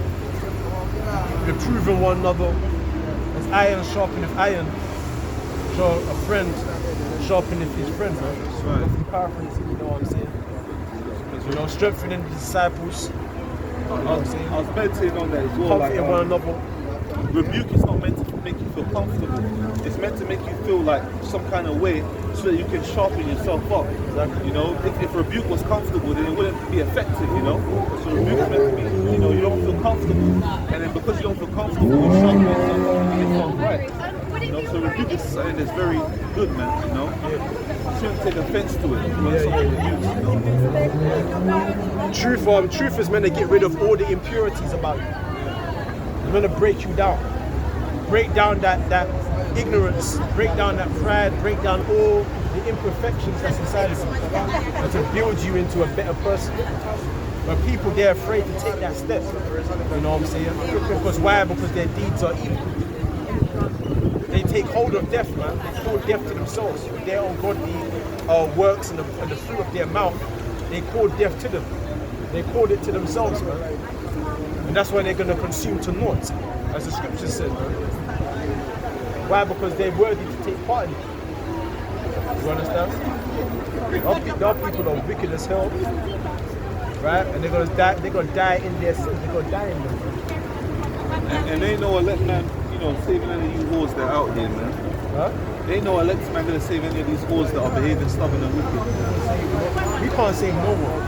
reproving one another, as iron sharpeneth iron, show a friend sharpening his friend, man. Right. Roughly paraphrasing, you know what I'm saying? You know, strengthening the disciples. You know what I'm saying? I was meditating on that as well. Comforting one another. Rebuke is not meant to make you feel comfortable. It's meant to make you feel like some kind of way so that you can sharpen yourself up. Exactly. You know, if rebuke was comfortable, then it wouldn't be effective, you know? So rebuke is meant to be, you know, you don't feel comfortable. And then because you don't feel comfortable, you sharpen yourself up to get yourself right. You know, so rebuke is something that's very good, man, you know? You shouldn't take offense to it when someone rebukes, you know? Truth is meant to get rid of all the impurities about you. It's meant to break you down. Break down that ignorance, break down that pride, break down all the imperfections that's inside of you. And to build you into a better person. But people, they're afraid to take that step. You know what I'm saying? Because why? Because their deeds are evil. They take hold of death, man. They call death to themselves. With their ungodly works and the fruit of their mouth, they call death to them. They called it to themselves, man. And that's why they're going to consume to naught, as the scripture says, man. Why? Because they're worthy to take part in it. You understand? There are people that are wicked as hell, right? And they're going to die in their sins. They're going to die in them. And they know a let man, you know, saving any of you whores that are out here, man. Huh? They know Alexa man gonna save any of these whores that are behaving stubborn and wicked. We can't save no one.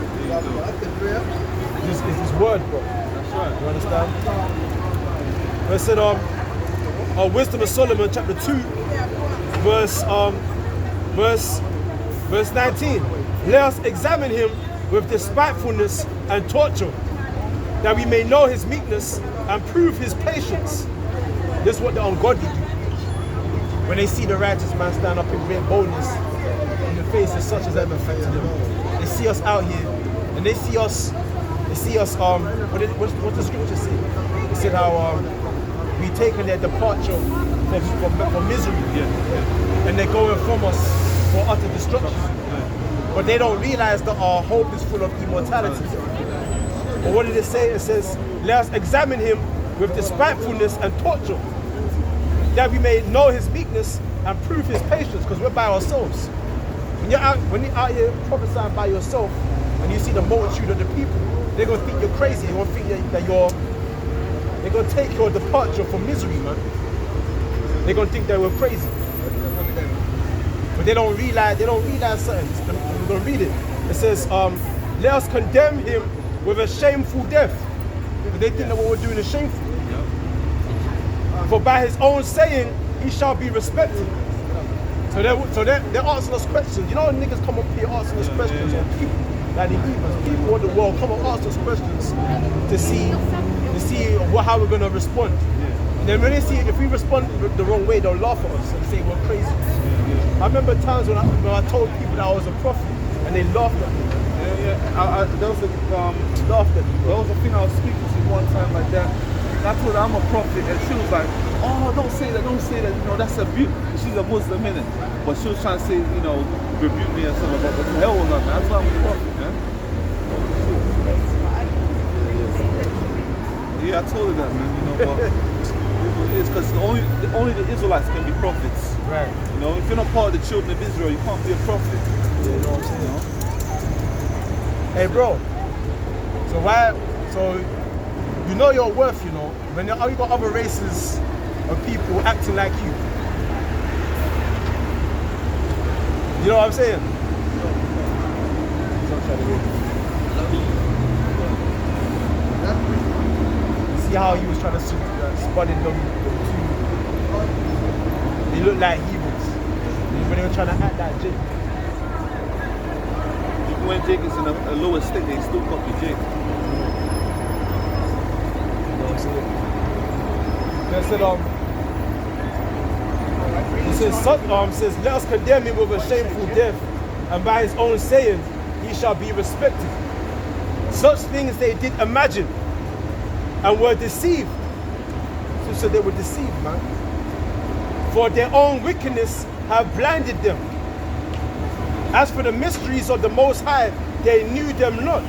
It's this word, bro. That's right. You understand? It said, Wisdom of Solomon, chapter 2, verse 19. Let us examine him with despitefulness and torture, that we may know his meekness and prove his patience. This is what the ungodly do. When they see the righteous man stand up in great boldness in the face of such as have affected them, they see us out here, and they see us. What the scripture say? It said how we taken their departure for misery, and they're going from us for utter destruction. But they don't realize that our hope is full of immortality. But what did it say? It says, let us examine him with despitefulness and torture, that we may know his meekness and prove his patience, because we're by ourselves. When you're out here prophesying by yourself, and you see the multitude of the people, they're gonna think you're crazy. They're gonna think that they're gonna take your departure for misery, man. They're gonna think that we're crazy. But they don't realize something. We're gonna read it. It says, let us condemn him with a shameful death. But they think that what we're doing is shameful. For by his own saying, he shall be respected. So they're asking us questions. You know, niggas come up here asking us questions on people, like the people of the world come and ask us questions to see how we're gonna respond. And then when they see if we respond the wrong way, they'll laugh at us and say we're crazy. I remember times when I told people that I was a prophet, and they laughed at me. There was a Laughed at me. there was a thing I was speaking to one time like that. And I told her I'm a prophet, and she was like, "Oh, don't say that. You know, that's abuse." She's a Muslim, innit? But she was trying to say, you know, rebuke me and something like that. But the hell with her, man. That's why I'm a prophet, man. Yeah, I told her that, man. You know, but it's because only the Israelites can be prophets. Right. You know, if you're not part of the children of Israel, you can't be a prophet. You know what I'm saying? You know? Hey, bro. So you know your worth, you know, when you got other races of people acting like you. You know what I'm saying? You see how he was trying to spot in them two? They look like heathens. When they were trying to act like Jake. Even when Jake is in a lower state, they still copy Jake. Says, let us condemn him with a shameful death, and by his own saying, he shall be respected. Such things they did imagine, and were deceived. So they were deceived, man. For their own wickedness have blinded them. As for the mysteries of the Most High, they knew them not.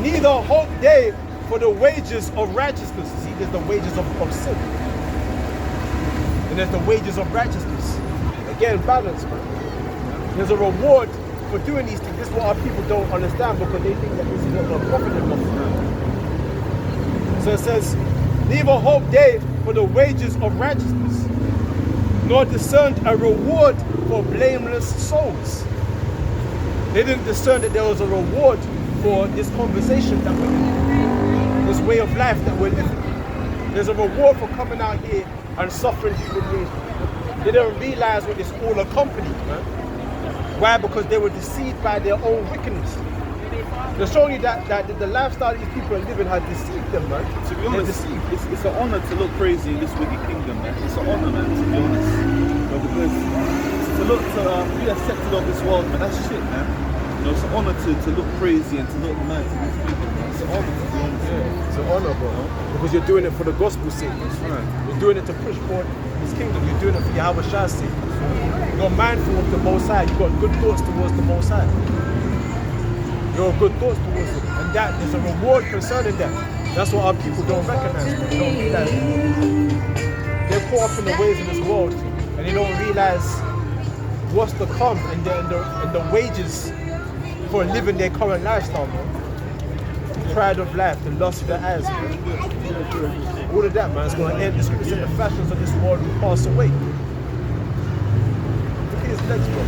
Neither hope they for the wages of righteousness. See, there's the wages of sin. And there's the wages of righteousness. getting balance, man. There's a reward for doing these things. This is what our people don't understand because they think that this is what they're profiting off. So it says, neither hope they for the wages of righteousness, nor discerned a reward for blameless souls. They didn't discern that there was a reward for this conversation that we're in, this way of life that we're living. There's a reward for coming out here and suffering humiliation. They didn't realize what this all accompanied, man. Why? Because they were deceived by their own wickedness. They're showing you that the lifestyle these people are living has deceived them, man. To be honest, it's an honor to look crazy in this wicked kingdom, man. It's an honor, man, to be honest. Because to look to be accepted of this world, man, that's shit, man. You know, it's an honor to look crazy and to look mad to these people, man. It's an honor, to be honest. Yeah, it's an honor, bro. Because you're doing it for the gospel's sake. That's right. You're doing it to push forward His kingdom. You're doing it for Yahweh Shah's sake. You're mindful of the Most High. You've got good thoughts towards the Most High. Your good thoughts towards Him. And that there's a reward concerning that. That's what our people don't recognize. They don't realize. They're caught up in the ways of this world and they don't realize what's to come and the wages for living their current lifestyle, man. The pride of life, the lust of the eyes, man. All of that, man, is going to end. The scriptures and the fashions of this world will pass away. Look at his legs, bro.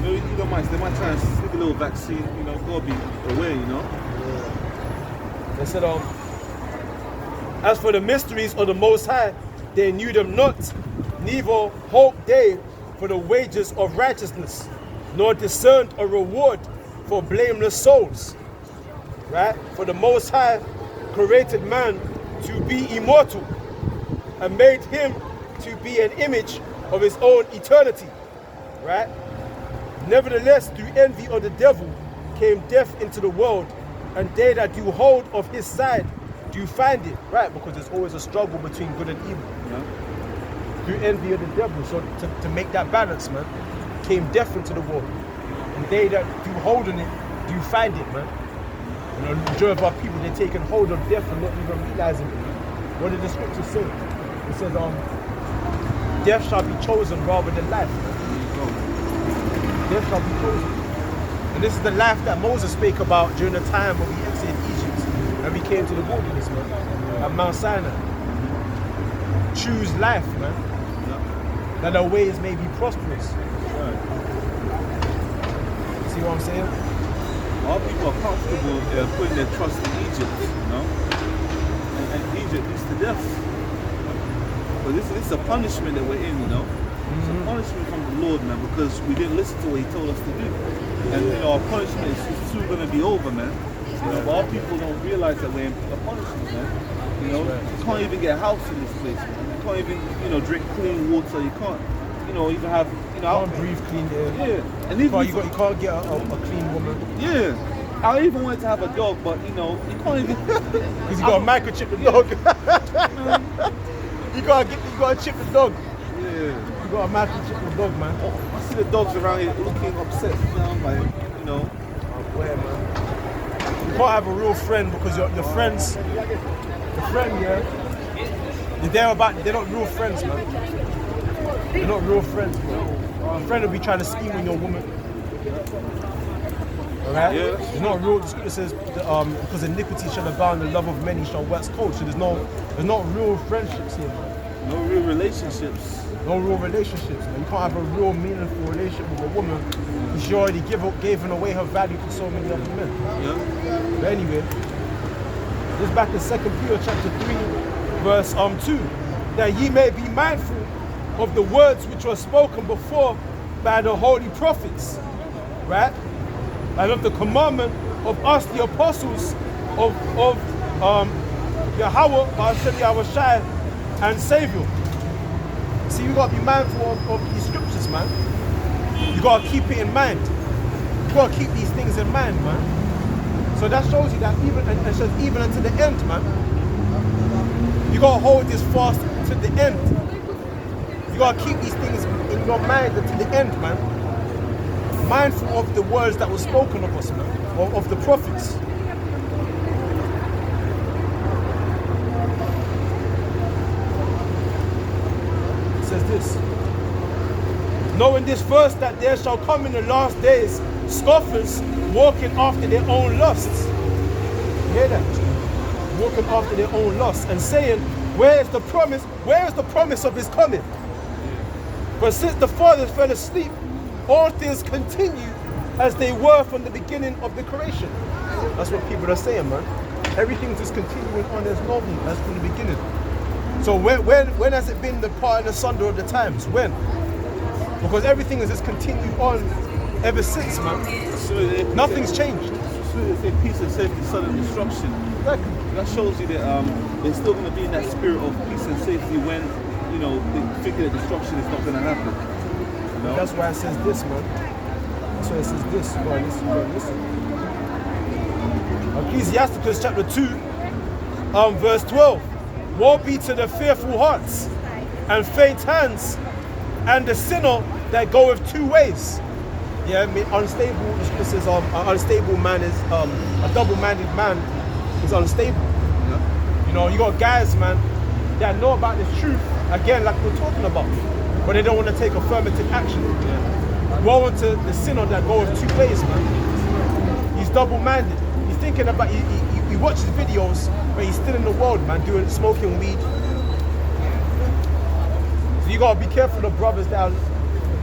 You don't mind, they might try and stick a little vaccine, you know, gotta be aware, you know. They said, as for the mysteries of the Most High, they knew them not, neither hoped they for the wages of righteousness, nor discerned a reward for blameless souls. Right? For the Most High created man to be immortal and made him to be an image of his own eternity. Right? Nevertheless, through envy of the devil came death into the world, and they that do hold of his side do find it. Right? Because there's always a struggle between good and evil. Yeah? Through envy of the devil. So to make that balance, man, came death into the world. And they that do hold on it do find it, man. You know, the majority of our people, they're taking hold of death and not even realizing it. What did the scripture say? It says, death shall be chosen rather than life. Death shall be chosen. And this is the life that Moses spake about during the time when we exited Egypt and we came to the wilderness, man, at Mount Sinai. Choose life, man, that our ways may be prosperous. See what I'm saying? Our people are comfortable putting their trust in Egypt, you know? And Egypt leads to death. But this is a punishment that we're in, you know? It's a punishment from the Lord, man, because we didn't listen to what He told us to do. And, you know, our punishment is soon going to be over, man. You know, but our people don't realize that we're in a punishment, man. You know, you can't even get a house in this place, man. You can't even, you know, drink clean water. You can't, you know, even have, you know... You can't breathe clean air. Yeah. And even you can't get a clean woman. Yeah. I even wanted to have a dog, but, you know, you can't even... Because you got to microchip the dog. you got to chip the dog. Yeah. You got to microchip the dog, man. Oh, I see the dogs around here looking upset, you know, like, you know... Oh, boy, man. You can't have a real friend because your friends... The friend, yeah, they're not real friends, man. They're not real friends, bro. A friend will be trying to scheme on your woman. Alright? Yeah. It's not real. The scripture says, because iniquity shall abound, the love of many shall wax cold. So there's not real friendships here, man. No real relationships. No real relationships, man. You can't have a real meaningful relationship with a woman because she already given away her value to so many other men. Yeah. But anyway, this back in 2 Peter chapter 3, verse 2. That ye may be mindful of the words which were spoken before by the holy prophets, right? And of the commandment of us, the apostles of Yahweh, Hashem Yahweh Shai, and Savior. See, you gotta be mindful of these scriptures, man. You gotta keep it in mind. You gotta keep these things in mind, man. So that shows you that even unto the end, man. You gotta hold this fast to the end. You gotta keep these things in your mind until the end, man. Mindful of the words that were spoken of us, man, of the prophets. It says this. knowing this verse that there shall come in the last days scoffers walking after their own lusts. You hear that? Walking after their own lusts and saying, where is the promise? Where is the promise of his coming? But since the fathers fell asleep, all things continue as they were from the beginning of the creation. That's what people are saying, man. Everything's just continuing on as normal as from the beginning. So when has it been the part and the sunder of the times? When? Because everything has just continued on ever since, man. Nothing's changed. They say peace and safety, sudden destruction. Exactly. That shows you that they're still going to be in that spirit of peace and safety when, you know, they think that destruction is not going to happen. You know? That's why it says this, man. That's why it says this. You gotta listen, you gotta listen. Ecclesiasticus chapter 2, verse 12. Woe be to the fearful hearts and faint hands, and the sinner that goeth two ways. Yeah, I mean, unstable. It says an unstable man is a double-minded man is unstable. Yeah. You know, you got guys, man, that know about this truth again, like we're talking about, but they don't want to take affirmative action. Yeah. Woe unto the sinner that goeth two ways, man. He's double-minded. He's thinking about. He watches videos, but he's still in the world, man, smoking weed. So you gotta be careful of brothers that are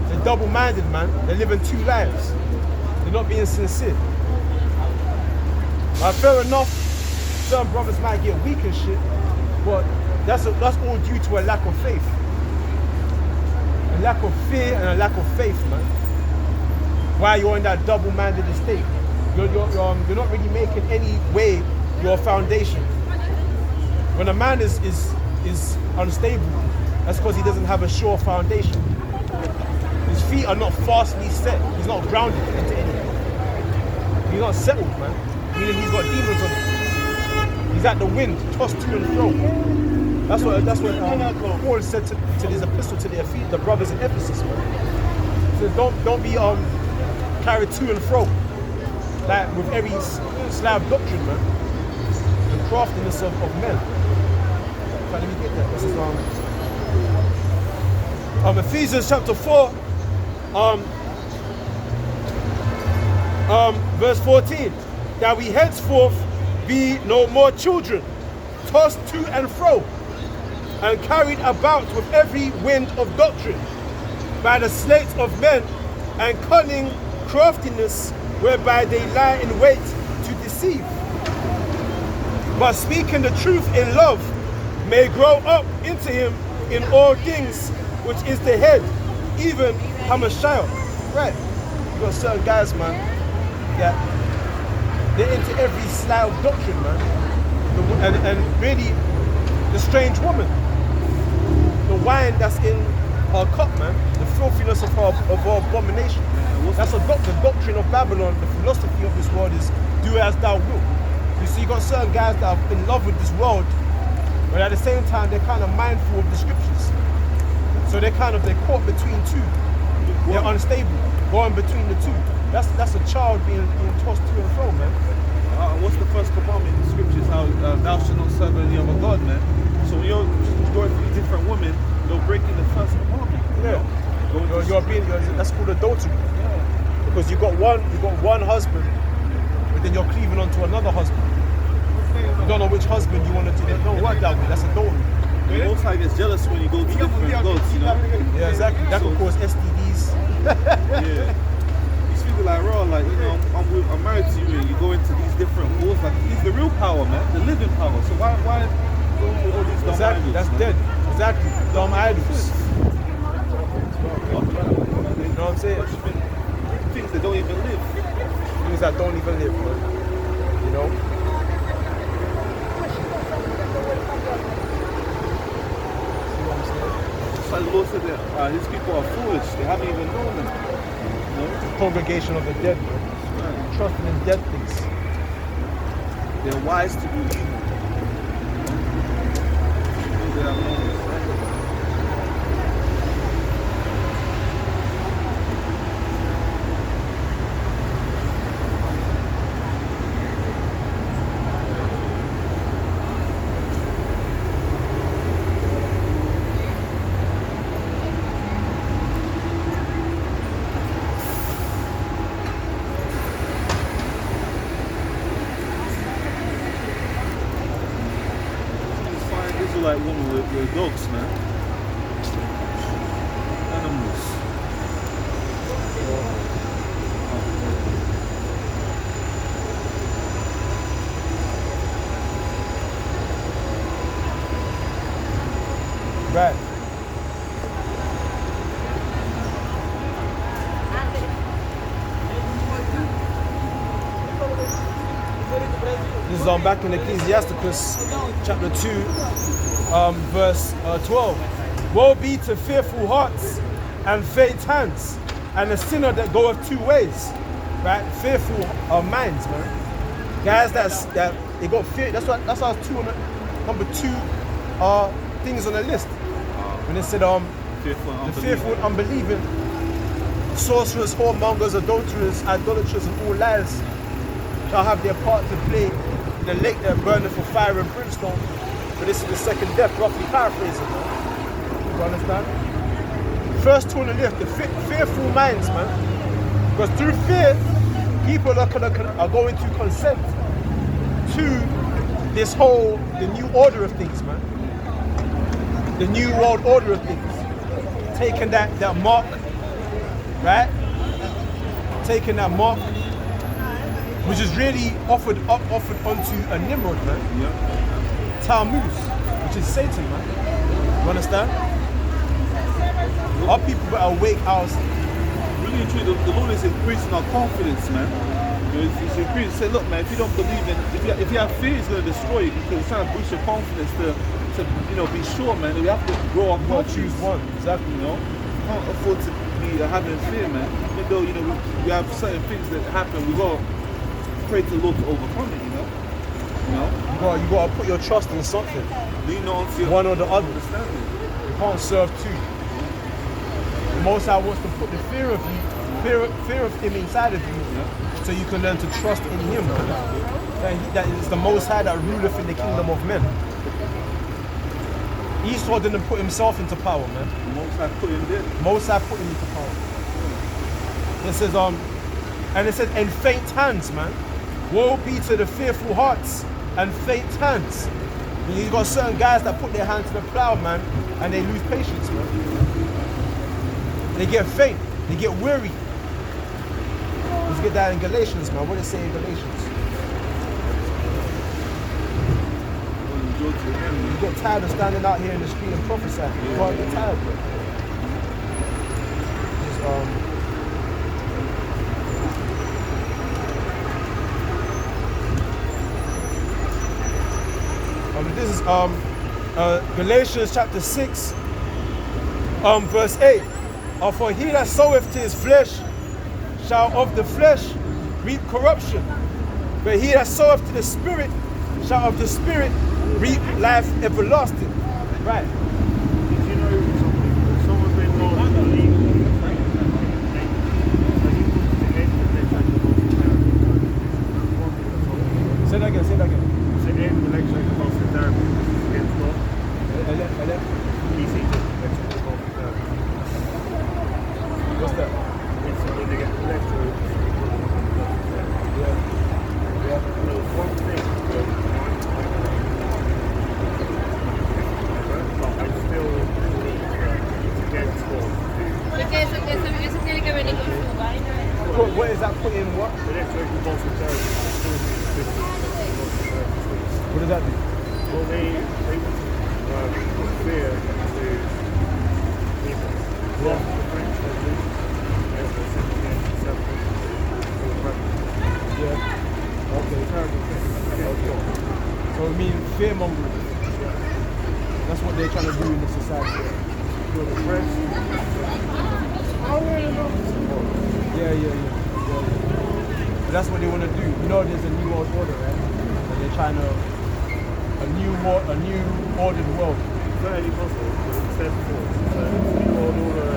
they're double-minded, man. They're living two lives. They're not being sincere. Like, fair enough, certain brothers might get weak and shit, but that's all due to a lack of faith. A lack of fear and a lack of faith, man. While you're in that double-minded state, you're not really making any way your foundation. When a man is unstable, that's because he doesn't have a sure foundation. His feet are not fastly set. He's not grounded into anything. He's not settled, man. Meaning he's got demons on him. He's at the wind, tossed to and fro. That's what Paul said to his epistle to the brothers in Ephesus, man. He says, don't be carried to and fro, like with every slab doctrine, man, and craftiness of men. Let me get that. This is Ephesians chapter 4, verse 14. That we henceforth be no more children, tossed to and fro, and carried about with every wind of doctrine, by the sleight of men and cunning craftiness, whereby they lie in wait to deceive. But speaking the truth in love, may grow up into him in all things, which is the head, even Hamashiach. Right. You got certain guys, man, that they're into every style of doctrine, man. And really, the strange woman, the wine that's in her cup, man, the filthiness of her abomination. That's the doctrine of Babylon. The philosophy of this world is do as thou wilt. You see, you got certain guys that are in love with this world, but at the same time, they're kind of mindful of the scriptures. So they're caught between two. They're unstable, going between the two. That's a child being tossed to and fro, man. What's the first commandment in the scriptures? How thou shalt not serve any other God, man. So when you're going through different women, you're breaking the first commandment. Yeah. That's called adultery. Yeah. Because you got one husband, but then you're cleaving onto another husband. You don't know which husband you want to do. Don't work that way. That's adultery. The Most High gets jealous when you go to different gods, you know? Yeah, exactly. That could cause STDs. Yeah. He's feeling like, raw, like, you know, I'm married to you and you go into these different wars. Like, he's the real power, man. The living power. So why go to all these dumb exactly, idols? That's man? dead. Exactly. Dumb idols. You know what I'm saying? Things that don't even live. Things that don't even live, man. You know? So the Lord said that his people are foolish. They haven't even known him. You know? The congregation of the dead, man. Right. Trusting in dead things. They're wise to do evil. They have known this. dogs, man. Animals. Right. This is back in Ecclesiasticus chapter 2, verse 12. Woe be to fearful hearts and faint hands, and a sinner that goeth two ways. Right? Fearful minds, man. Guys that they got fear. That's our number two things on the list. When it said the fearful and unbelieving, sorcerers, whoremongers, adulterers, idolaters, and all liars shall have their part to play in the lake that burneth for fire and brimstone. But this is the second death, roughly paraphrasing. You understand? First two on the list, the fearful minds, man. Because through fear, people are going to consent to this the new order of things, man. The new world order of things. Taking that mark, right? Taking that mark, which is really offered onto a Nimrod, man. Yeah. Tammuz, which is Satan, man. You understand? Our people better wake us. Really and truly, the Lord is increasing our confidence, man. You know, it's increasing. Say, look, man, if you don't believe in, if you have fear, it's going to destroy you because it's trying to boost your confidence to be sure, man. We have to grow our confidence. Choose one, exactly. You know, can't afford to be having fear, man. Even though we have certain things that happen, we got to pray to the Lord to overcome it. You know. You gotta put your trust in something. Lean on to your one or the other. understanding. You can't serve two. The Most High wants to put the fear of Him inside of you, so you can learn to trust in Him. That is the Most High that ruleth in the kingdom of men. Esau didn't put himself into power, man. The Most High put him there. Most High put him into power. It says, and it says, and faint hands, man. Woe be to the fearful hearts and faint hands. You got certain guys that put their hand to the plow, man, and they lose patience, man. They get faint, they get weary. Let's get that in Galatians, man. What does it say in Galatians? You get tired of standing out here in the street and prophesying. You can't get tired, bro. This is Galatians chapter 6, verse 8. For he that soweth to his flesh shall of the flesh reap corruption, but he that soweth to the Spirit shall of the Spirit reap life everlasting. Right. Did you know something? Someone's been told to leave the faith so he wants to end the legislative austerity. Say that again, say that again. To end the legislative austerity against God. He sees it as legislative austerity. What's that? It's when they get elected. Yeah. One thing. But I still believe that it's against God. Porque eso tiene que venir con su vaina. What is that put in what? The electoral austerity is still What does that do? well, they want to put fear into people. Yeah. The French Revolution, they were sent Yeah. Okay. terrible thing. Okay. So it means fear mongering. That's what they're trying to do in the society. For the press, Yeah. But that's what they want to do. You know, there's a new world order, right? And they're trying to a new ordered world. it's not really possible, but it's step forward. So, it's new world order